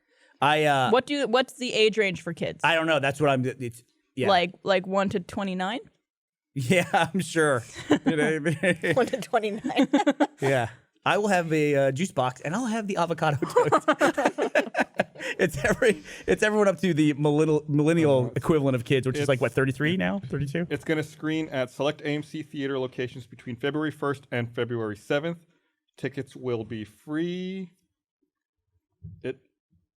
What's the age range for kids? I don't know. That's what I'm. It's yeah. Like 1 to 29? Yeah, I'm sure. 1 to 29. Yeah. I will have a juice box, and I'll have the avocado toast. It's everyone up to the millennial equivalent of kids, which is like what, 33 now, 32. It's going to screen at select AMC theater locations between February 1st and February 7th. Tickets will be free. It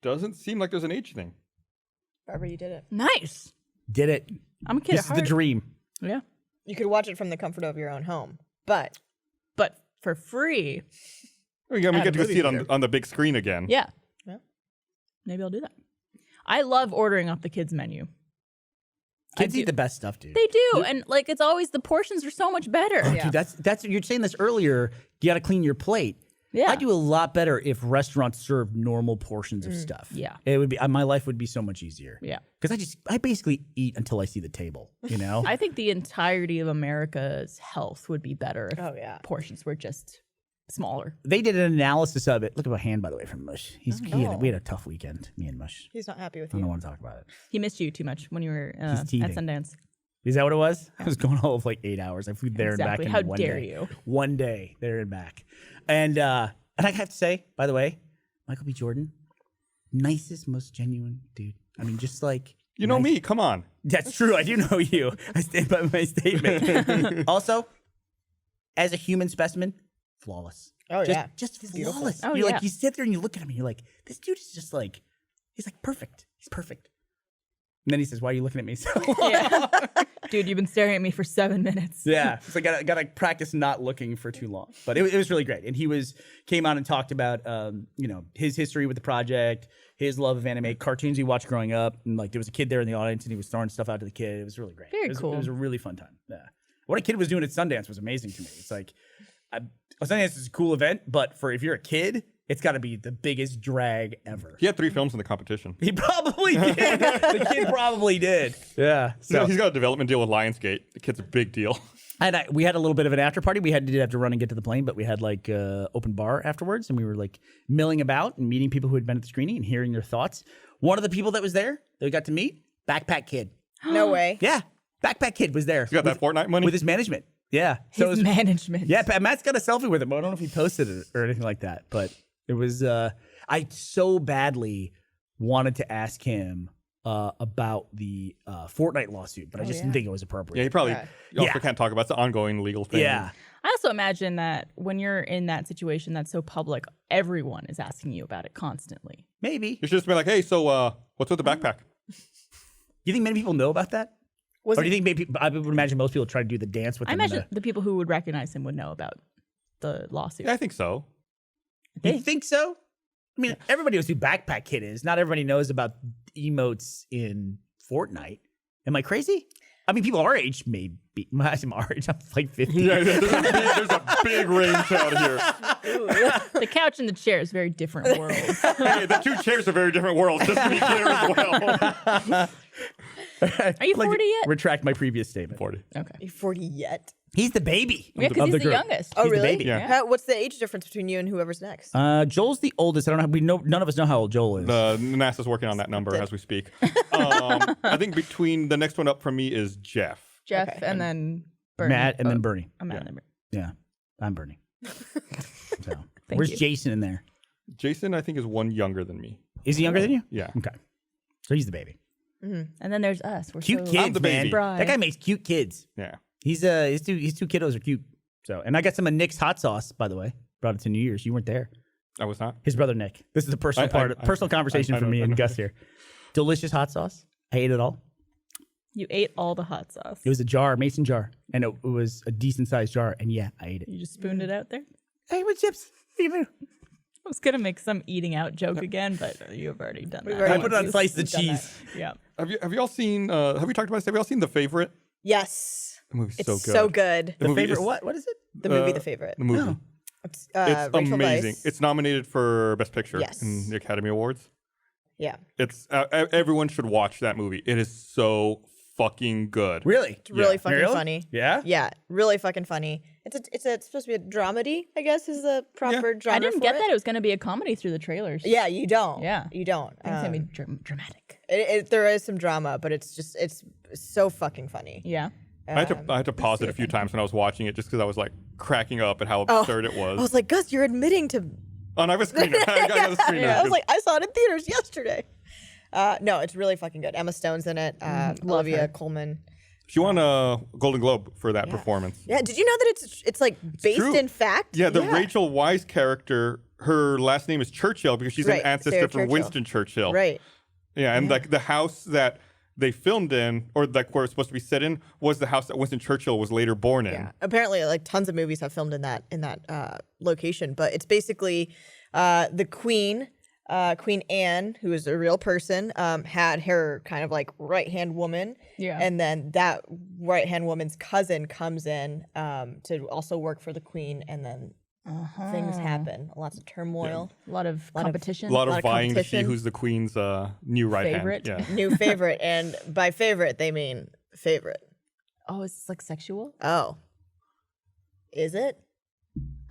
doesn't seem like there's an age thing. Barbara, you did it. Nice. Did it? I'm a kid This at is the heart. dream. Yeah. You could watch it from the comfort of your own home, but But for free. We get to go movie see it theater. on the big screen again. Yeah. Yeah. Maybe I'll do that. I love ordering off the kids menu. Kids I eat do. the best stuff, dude. They do. And like it's always the portions are so much better. Oh, dude, that's you're saying this earlier. You got to clean your plate. Yeah. I do a lot better if restaurants serve normal portions of stuff. Yeah. It would be my life would be so much easier. Yeah. Because I basically eat until I see the table. You know. I think the entirety of America's health would be better if Oh, yeah. portions were just smaller. They did an analysis of it. Look at my hand, by the way, from Mush. We Oh. had a tough weekend, me and Mush. he's not happy with I don't you. want to talk about it. He missed you too much when you were He's at teething. Sundance. Is that what it was? I was going all of like 8 hours. I flew there Exactly. and back How in one dare day. you. One day there and back. And I have to say, by the way, Michael B. Jordan, nicest, most genuine dude. I mean, just like You know me. Come on. That's true. I do know you. I stand by my statement. Also, as a human specimen, flawless. Oh, yeah. Just He's beautiful. flawless. Oh, You're yeah. like, you sit there and you look at him and you're like, this dude is just like, he's like perfect. He's perfect. And then he says, why are you looking at me so long? Yeah. Dude, you've been staring at me for 7 minutes. Yeah, so I gotta practice not looking for too long. But it was really great, and he came out and talked about his history with the project, his love of anime, cartoons he watched growing up, and like there was a kid there in the audience, and he was throwing stuff out to the kid. It was really great. Very cool. It was a really fun time. Yeah, what a kid was doing at Sundance was amazing to me. It's like, Sundance is a cool event, but if you're a kid, it's got to be the biggest drag ever. He had 3 films in the competition. He probably did. The kid probably did. Yeah. So he's got a development deal with Lionsgate. The kid's a big deal. And we had a little bit of an after party. We did have to run and get to the plane, but we had like open bar afterwards, and we were like milling about and meeting people who had been at the screening and hearing their thoughts. One of the people that was there that we got to meet, Backpack Kid. No way. Yeah, Backpack Kid was there. He's got that Fortnite money. with his management. Yeah, so it His was, management. yeah. Matt's got a selfie with him. But I don't know if he posted it or anything like that, but it was. I so badly wanted to ask him about the Fortnite lawsuit, but I just didn't think it was appropriate. Yeah, he probably you also Yeah. can't talk about the ongoing legal thing. Yeah. I also imagine that when you're in that situation that's so public, everyone is asking you about it constantly. Maybe. You should just be like, hey, so what's with the backpack? You think many people know about that? Was Or do it- you think maybe I would imagine most people try to do the dance with I them? in imagine the people who would recognize him would know about the lawsuit. Yeah, I think so. You think so? I mean, everybody knows who Backpack Kid is. Not everybody knows about emotes in Fortnite. Am I crazy? I mean, people our age maybe. I'm our age. I'm like 50. Yeah, there's a big range out here. The couch and the chair is very different worlds. Hey, the 2 chairs are very different worlds, just to be clear as well. Are you 40 yet? Retract my previous statement. 40. Okay. Are you 40 yet? He's the baby. Yeah, because of he's the group. youngest. Oh, He's the really? baby. Yeah. What's the age difference between you and whoever's next? Joel's the oldest. I don't know. None of us know how old Joel is. NASA's working on that number as we speak. I think between the next one up from me is Jeff. Jeff Okay. and then Bernie. Matt and then Bernie. I'm Matt and then Bernie. Yeah, I'm Bernie. So, Thank where's you. Jason in there? Jason, I think, is 1 younger than me. Is he younger than you? Yeah. Okay. So he's the baby. And then there's us. We're Cute so kids, I'm the man. baby. That guy makes cute kids. Yeah. He's his two kiddos are cute. So, and I got some of Nick's hot sauce, by the way. Brought it to New Year's. You weren't there. I was not. His brother Nick. This is the personal personal conversation for me and Gus here. Delicious hot sauce. I ate it all. You ate all the hot sauce. It was a jar, mason jar, and it was a decent sized jar. And yeah, I ate it. You just spooned it out there? Hey, what chips? What do you do? I was gonna make some eating out joke again, but you've already done that. I put it on slice of cheese. Yeah. Have you all seen? Have we talked about this? Have you all seen The Favorite? Yes. The movie's It's so good. so good. The The movie favorite is- what is it? The movie, The Favorite. The movie. It's It's Rachel amazing. Weisz. It's nominated for Best Picture Yes. in the Academy Awards. Yeah. It's everyone should watch that movie. It is so fucking good. Really? It's really Yeah. fucking Really? funny. Yeah. Yeah, really fucking funny. It's supposed to be a dramedy, I guess is the proper genre. I didn't for get it. that it was gonna be a comedy through the trailers. Yeah, you don't. Yeah. You don't. I think it's gonna be dramatic. There is some drama, but it's so fucking funny. Yeah. I had to pause it a few times when I was watching it just because I was like cracking up at how absurd it was. I was like, Gus, you're admitting to. Oh, and I have a screener. I got a screener. I was like, I saw it in theaters yesterday. No, it's really fucking good. Emma Stone's in it. Olivia Colman. she won a Golden Globe for that performance. Yeah, did you know that it's like based true. in fact? Yeah, the Rachel Weisz character, her last name is Churchill because she's Right, an ancestor Sarah from Churchill. Winston Churchill. Right. Yeah, and like the house that they filmed in, or like where it's supposed to be set in, was the house that Winston Churchill was later born in. Yeah. Apparently, like tons of movies have filmed in that location, but it's basically the Queen, Queen Anne, who is a real person, had her kind of like right-hand woman. Yeah. And then that right-hand woman's cousin comes in to also work for the Queen, and then things happen. Lots of turmoil. A lot of competition. A lot of lot of vying to see competition. who's the Queen's new right Favorite. hand. Yeah. New favorite, and by favorite they mean favorite. Oh, is this like sexual? Oh, is it?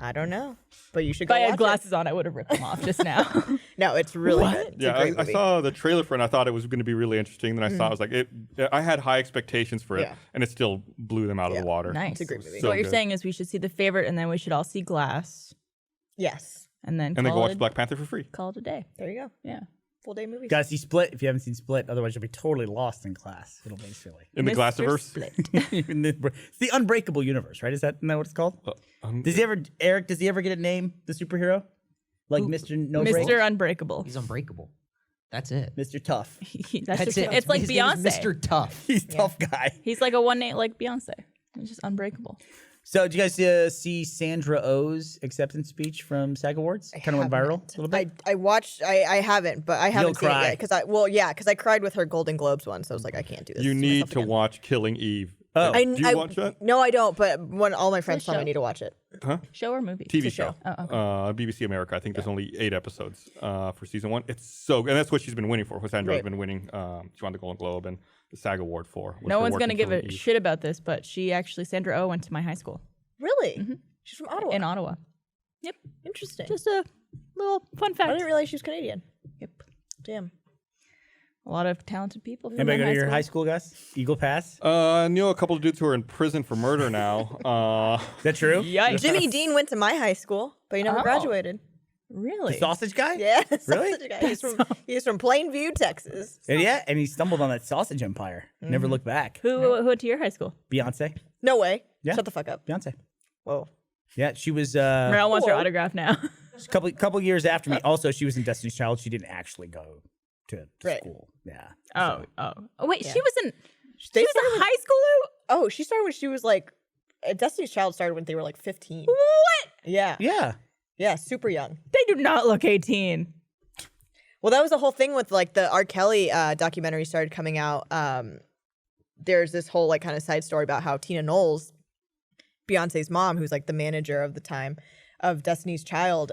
I don't know, but you should If go I watch had glasses on, I would have ripped them off just now. it. No, it's really good. It's a Yeah, great I movie. saw the trailer for it and I thought it was going to be really interesting. Then I saw it, I was like, I had high expectations for it, Yeah. and it still blew them out of the water. Nice. It's a great movie. So what you're good. saying is we should see The Favorite, and then we should all see Glass, Yes, and then And then go call watch it, Black Panther for free. call it a day. there you go. Yeah. Full day movie. Gotta see Split if you haven't seen Split. Otherwise, you'll be totally lost in class. It'll be silly. In the Mr. Glassiverse. Split. It's the Unbreakable universe, right? Isn't that what it's called? Does he ever, Eric? Does he ever get a name? The superhero, like Mr. No Break, Mr. Unbreakable. He's unbreakable. That's it. Mr. Tough. That's just it. It's like His name is Beyonce. Mr. Tough. He's a tough guy. He's like a one name like Beyonce. He's just unbreakable. So, did you guys see Sandra O's acceptance speech from SAG Awards? Kind of went viral a little bit. I watched. I haven't, but I haven't You'll seen cry. it yet because I cried with her Golden Globes one, so I was like, I can't do this. You need myself to again. watch Killing Eve. Oh. I, Do you I- watch that? No, I don't. But when all my friends tell me I show. need to watch it. Show or movie? TV a show. show. Oh, okay. BBC America. I think there's only 8 episodes for season 1. It's so good. And that's what she's been winning for. What Sandra's Right. been winning. She won the Golden Globe and the SAG Award for. was No for one's working gonna give Killing a Eve. shit about this, but Sandra Oh went to my high school Really? She's from Ottawa. in Ottawa. Yep. Interesting. Just a little fun I fact. didn't realize she was Canadian. Yep. Damn. A lot of talented people. From Anybody my go to your school. high school, guys? Eagle Pass? I knew a couple of dudes who are in prison for murder now. Is that true? Yikes. Jimmy Dean went to my high school, but he never Oh. graduated. Really? Sausage guy? Yeah. Really? sausage guy. He's from Plainview, Texas. And yeah, and he stumbled on that sausage empire. Never looked back. Who went to your high school? Beyonce. No way. Yeah. Shut the fuck up. Beyonce. Whoa. Yeah, she was Merrill wants her Cool. autograph now. a couple years after me. Also, she was in Destiny's Child. She didn't actually go to Right. school. Yeah. Oh, wait, Yeah. she was in. They She was started in with- high school. Oh, she started when she was like, Destiny's Child started when they were like 15. What? Yeah. Yeah. Yeah, super young. They do not look 18. Well, that was the whole thing with like the R. Kelly documentary started coming out. There's this whole like kind of side story about how Tina Knowles, Beyonce's mom, who's like the manager of the time of Destiny's Child,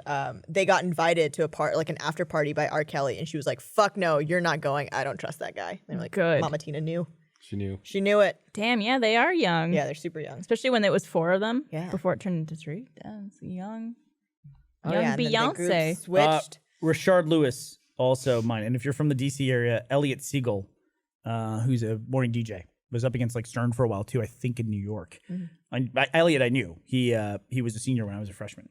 they got invited to like an after party by R. Kelly, and she was like, "Fuck no, you're not going. I don't trust that guy." And they're like, Good. Mama Tina knew. She knew. She knew it. Damn, yeah, they are young. Yeah, they're super young. Especially when there was 4 of them. Yeah. Before it turned into 3. That's young. Oh, Young yeah, and then the group Beyonce. switched. Rashard Lewis, also mine. And if you're from the DC area, Elliot Siegel, who's a morning DJ, was up against like Stern for a while too. I think in New York. Elliot, I knew he was a senior when I was a freshman,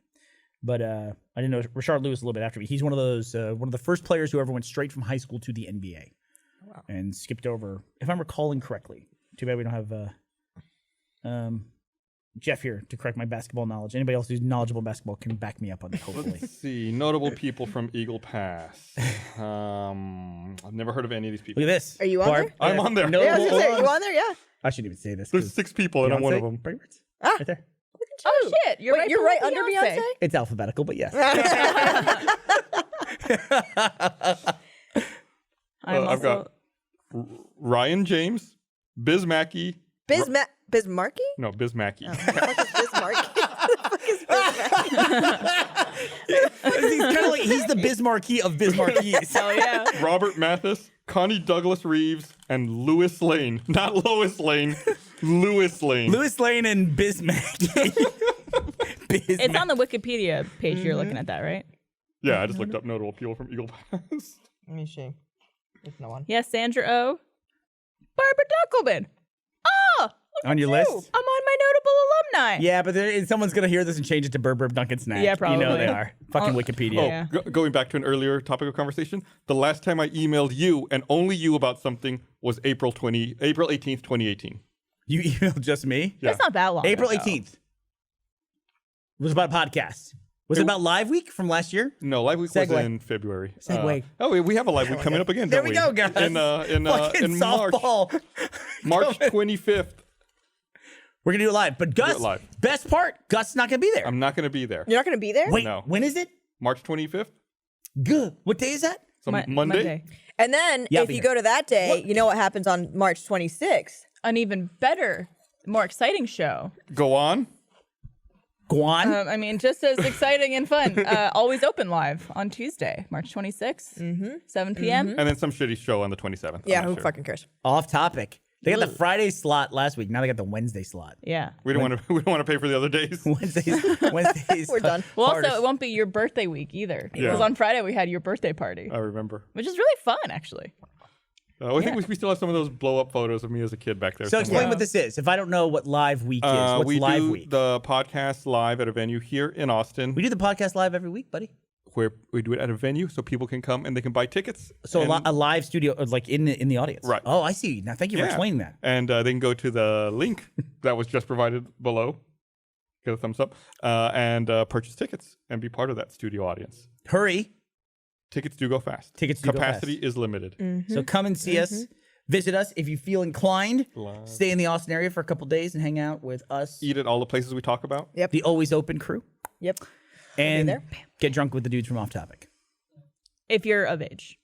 but I didn't know Rashard Lewis a little bit after me. He's one of those one of the first players who ever went straight from high school to the NBA, and skipped over, if I'm recalling correctly. Too bad we don't have Jeff here to correct my basketball knowledge. Anybody else who's knowledgeable in basketball can back me up on that, hopefully. Let's see. Notable people from Eagle Pass. I've never heard of any of these people. Look at this. Are you on there? I'm on there. No, Yeah, I was gonna say, are you on there? Yeah. I shouldn't even say this. There's 'cause 6 people, and I'm one of Beyonce, them. Bravehearts. Ah. Right there. too. Oh shit, you're Wait, right. you're below right under Beyonce. It's alphabetical, but yes. I've got Ryan James, Biz Mackey. Bismarcky? No, Biz Mackey. Bismarcky. He's kind of like he's the Bismarcky of Bismarckies. Oh yeah. Robert Mathis, Connie Douglas Reeves, and Louis Lane. Not Lois Lane, Louis Lane. Lewis Lane and Bismarcky. It's on the Wikipedia page. You're looking at that, right? Yeah, I just looked up notable people from Eagle Pass. Let me see. There's no one. Yes, Sandra O. Barbara Duckelman. Oh, On your list? I'm on my notable alumni. Yeah, but someone's gonna hear this and change it to Burb Dunkin' Snack. Yeah, You know probably. they are. Fucking Wikipedia. Oh, Yeah. going back to an earlier topic of conversation, the last time I emailed you and only you about something was April 18th, 2018. You emailed just me? Yeah. That's not that long. April ago. 18th. It was about a podcast. Was it about Live Week from last year? No, Live Week was Segue. in February. Segue. We have a Live Week coming up again, There don't we go, guys. In Fucking March. softball. March 25th. We're gonna do it live. But Gus, it live. best part, Gus is not gonna be there. I'm not going to be there. You're not going to be there? Wait, No. when is it? March 25th? Good. What day is that? So Mon- Monday? And then Yeah, I'll if be you here. go to that day, you know what happens on March 26th? An even better, more exciting show. Go on. Guan? I mean, just as exciting and fun. Always Open Live on Tuesday, March 26th, 7 p.m. And then some shitty show on the 27th. Yeah, I'm not who sure. fucking cares? Off topic. They got the Friday slot last week. Now they got the Wednesday slot. Yeah. We don't want to pay for the other days. Wednesdays. We're done. Well, hardest. also, it won't be your birthday week either. Yeah. Because on Friday we had your birthday party, I remember. which is really fun, actually. I think we still have some of those blow up photos of me as a kid back there. So explain somewhere. what this is. If I don't know what Live Week is, what's we Live do Week? the podcast live at a venue here in Austin. We do the podcast live every week, buddy. Where we do it at a venue so people can come and they can buy tickets. So and, a live studio, like in the audience. Right. Oh, I see. Now, thank you for Yeah. explaining that. And they can go to the link that was just provided below. Get a thumbs up and purchase tickets and be part of that studio audience. Hurry. Tickets do go fast. Tickets do go Capacity fast. is limited. So come and see us. Visit us if you feel inclined. Live. Stay in the Austin area for a couple days and hang out with us, Eat at all the places we talk about. Yep. the Always Open crew, Yep. and there. get drunk with the dudes from Off Topic. If you're of age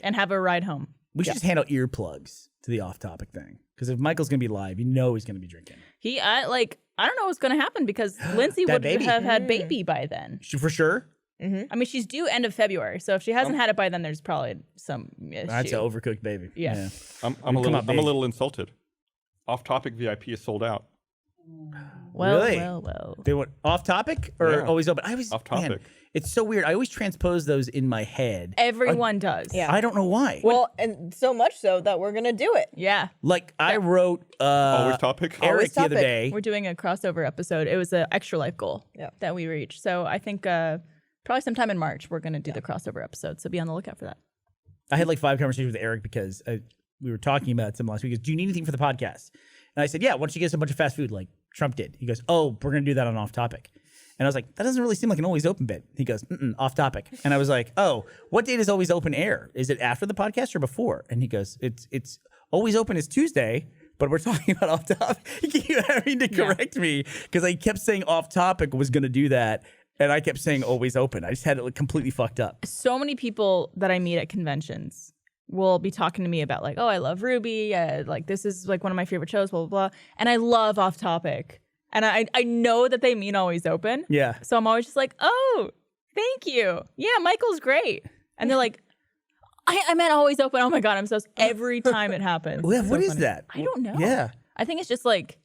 and have a ride home. We should just hand out earplugs to the Off Topic thing. Because if Michael's going to be live, you know he's going to be drinking. I don't know what's going to happen because Lindsay That would baby. have had baby by then. For sure. I mean, she's due end of February. So if she hasn't had it by then, there's probably some issue. That's an overcooked baby. Yeah. I'm Come a little on, babe. insulted. Off topic VIP is sold out. Well, Really? well. They went Off Topic or Yeah. Always Open? I always, Off man, Topic. it's so weird. I always transpose those in my head. Everyone does. Yeah. I don't know why. Well, and so much so that we're going to do it. Yeah. Like I wrote Always topic. Eric Always the other Topic. day. We're doing a crossover episode. It was an extra life goal that we reached. So I think probably sometime in March, we're going to do the crossover episode. So be on the lookout for that. I had like 5 conversations with Eric because we were talking about some last week. He goes, do you need anything for the podcast? And I said, yeah, why don't you get us a bunch of fast food like Trump did? He goes, oh, we're going to do that on Off Topic. And I was like, that doesn't really seem like an Always Open bit. He goes, Off Topic. And I was like, oh, what day does Always Open air? Is it after the podcast or before? And he goes, it's Always Open is Tuesday, but we're talking about Off Topic. He kept having to correct me because I kept saying Off Topic was going to do that. And I kept saying Always Open. I just had it like completely fucked up. So many people that I meet at conventions will be talking to me about like, oh, I love Ruby. Like this is like one of my favorite shows, blah, blah, blah. And I love Off Topic. And I know that they mean Always Open. Yeah. So I'm always just like, oh, thank you. Yeah, Michael's great. And they're like, I meant Always Open. Oh my God, I'm so every time it happens. Well, It's what so is funny. that? I don't know. Yeah. I think it's just like,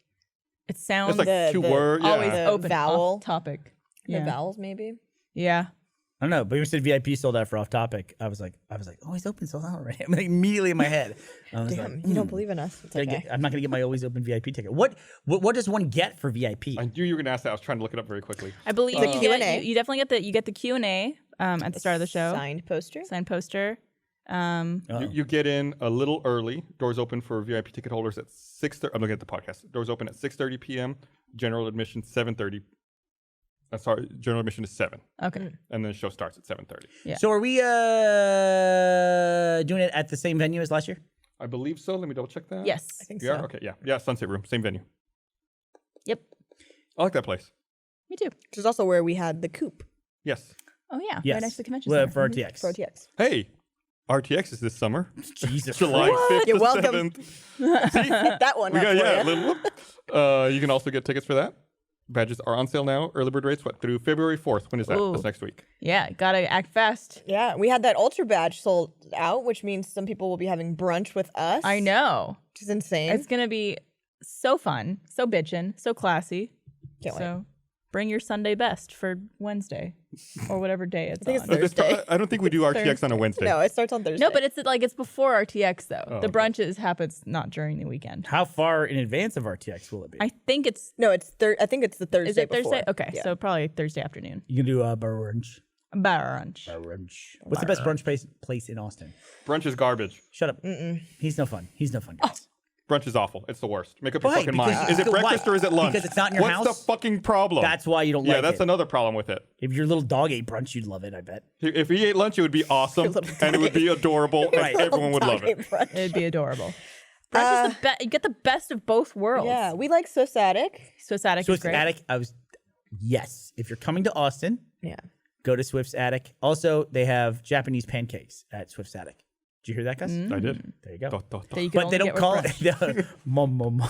it sounds It's like two words. always Yeah. open. vowel. Off Topic. The vowels, maybe. Yeah. I don't know, but you said VIP sold out for Off Topic. I was like, Always Open sold out already. I'm like immediately in my head. I was Damn, like, you don't believe in us. It's okay. I'm not gonna get my Always Open VIP ticket. What does one get for VIP? I knew you were going to ask that. I was trying to look it up very quickly. I believe The you Q&A. get, you definitely get the Q&A at the start of the show. Signed poster. Signed poster. You get in a little early. Doors open for VIP ticket holders at 6:30. I'm looking at the podcast. Doors open at 6:30 p.m. General admission 7:30. Sorry, general admission is 7. Okay. And then the show starts at 7:30. Yeah. So are we doing it at the same venue as last year? I believe so. Let me double check that. Yes. I think Yeah. so. Okay. Yeah. Yeah. Sunset Room. Same venue. Yep. I like that place. Me too. Which is also where we had the coop Yes. Oh yeah. Yes. Right next to the convention Well, center. for RTX. for RTX. Hey, RTX is this summer. Jesus July Christ. 5th You're to welcome. 7th. Hit that one We up got, for yeah, ya. little whoop. You can also get tickets for that. Badges are on sale now. Early bird rates, through February 4th. When is that? Ooh. That's next week. Yeah, gotta act fast. Yeah, we had that ultra badge sold out, which means some people will be having brunch with us. I know. Which is insane. It's gonna be so fun, so bitchin', so classy. Can't wait. So bring your Sunday best for Wednesday or whatever day it's think on. it's Thursday. I don't think we do RTX on a Wednesday. No, it starts on Thursday. No, but it's before RTX though. Oh, the okay. brunches happens not during the weekend. How far in advance of RTX will it be? I think it's no, it's I think it's the Thursday. is it before. Thursday? Okay, Yeah. so probably Thursday afternoon. You can do a brunch. Brunch. What's the best brunch place in Austin? Brunch is garbage. Shut up. He's no fun. He's no fun, guys. Brunch is awful. It's the worst. Make up your Why? fucking Because- mind. Is it why? breakfast or is it lunch? Because it's not in your What's house? the fucking problem? That's why you don't Yeah, like that's it. another problem with it. If your little dog ate brunch, you'd love it, I bet. If he ate lunch, it would be awesome little and it would be adorable Right. and everyone would love it. It'd be adorable. Brunch is the best. You get the best of both worlds. Yeah, we like Sosatic. Swiss Attic Swift's is great. Attic, yes. If you're coming to Austin, Yeah. go to Swift's Attic. Also, they have Japanese pancakes at Swift's Attic. Did you hear that, Gus? I did. There you go. That you can But they only don't get with call brunch. it. Mom.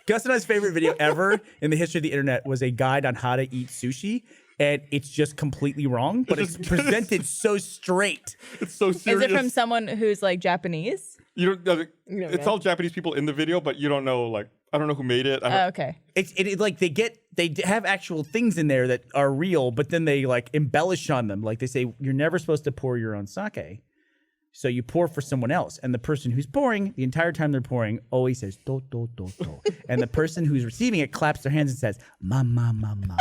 Gus and I's favorite video ever in the history of the internet was a guide on how to eat sushi, and it's just completely wrong, but it's presented so straight. It's so Is serious. it from someone who's like Japanese? You don't. don't It's know. all Japanese people in the video, but you don't know. Like, I don't know who made it. I don't, Oh, okay. It's like they have actual things in there that are real, but then they like embellish on them. Like they say, you're never supposed to pour your own sake. So you pour for someone else, and the person who's pouring, the entire time they're pouring, always says do do do do, and the person who's receiving it claps their hands and says ma ma ma ma.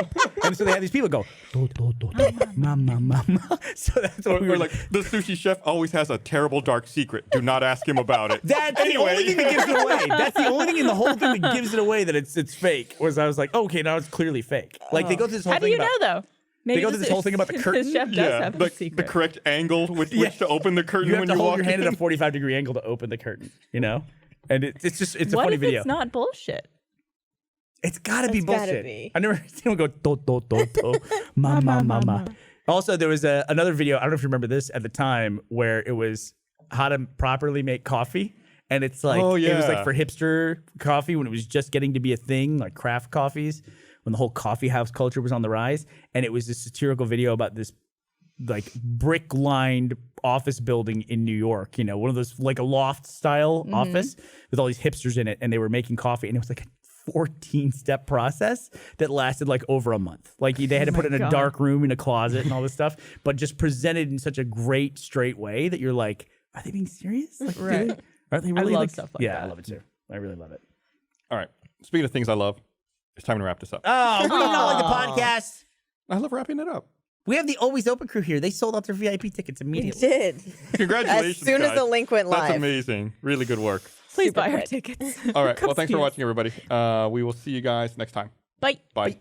And so they have these people go do do do do ma ma ma ma. So that's what we or were like the sushi chef always has a terrible dark secret. Do not ask him about it. That's the only thing that gives it away. That's the only thing in the whole thing that gives it away that it's fake. Was I was like, okay, now it's clearly fake. Like they go through this whole How do thing you about. know though? Maybe go through this whole thing about the curtain? The chef does Yeah, have a the secret. correct angle with which to open the curtain You have when to you hold walk your hand in. at a 45-degree angle to open the curtain, you know? And it's a What funny if video. it's not bullshit? It's gotta be It's gotta bullshit. be. I never seen him go do do do do ma ma ma ma. Also, there was another video. I don't know if you remember this at the time, where it was how to properly make coffee, and it's like Oh, it was yeah. like for hipster coffee when it was just getting to be a thing, like craft coffees, when the whole coffee house culture was on the rise, and it was this satirical video about this like brick lined office building in New York, you know, one of those like a loft style office with all these hipsters in it, and they were making coffee, and it was like a 14-step process that lasted like over a month. Like they had to put it in a dark room in a closet and all this stuff, but just presented in such a great straight way that you're like, are they being serious? Like, Right. Are they really love like, stuff like yeah, that. I love it too. I really love it. All right. Speaking of things I love, it's time to wrap this up. Oh, we not like the podcast. I love wrapping it up. We have the Always Open crew here. They sold out their VIP tickets We immediately. did. Congratulations, As soon as guys. the link went live. That's amazing. Really good work. Please Super buy our quick. tickets. All right. Come Well, thanks see for us. watching, everybody. We will see you guys next time. Bye. Bye.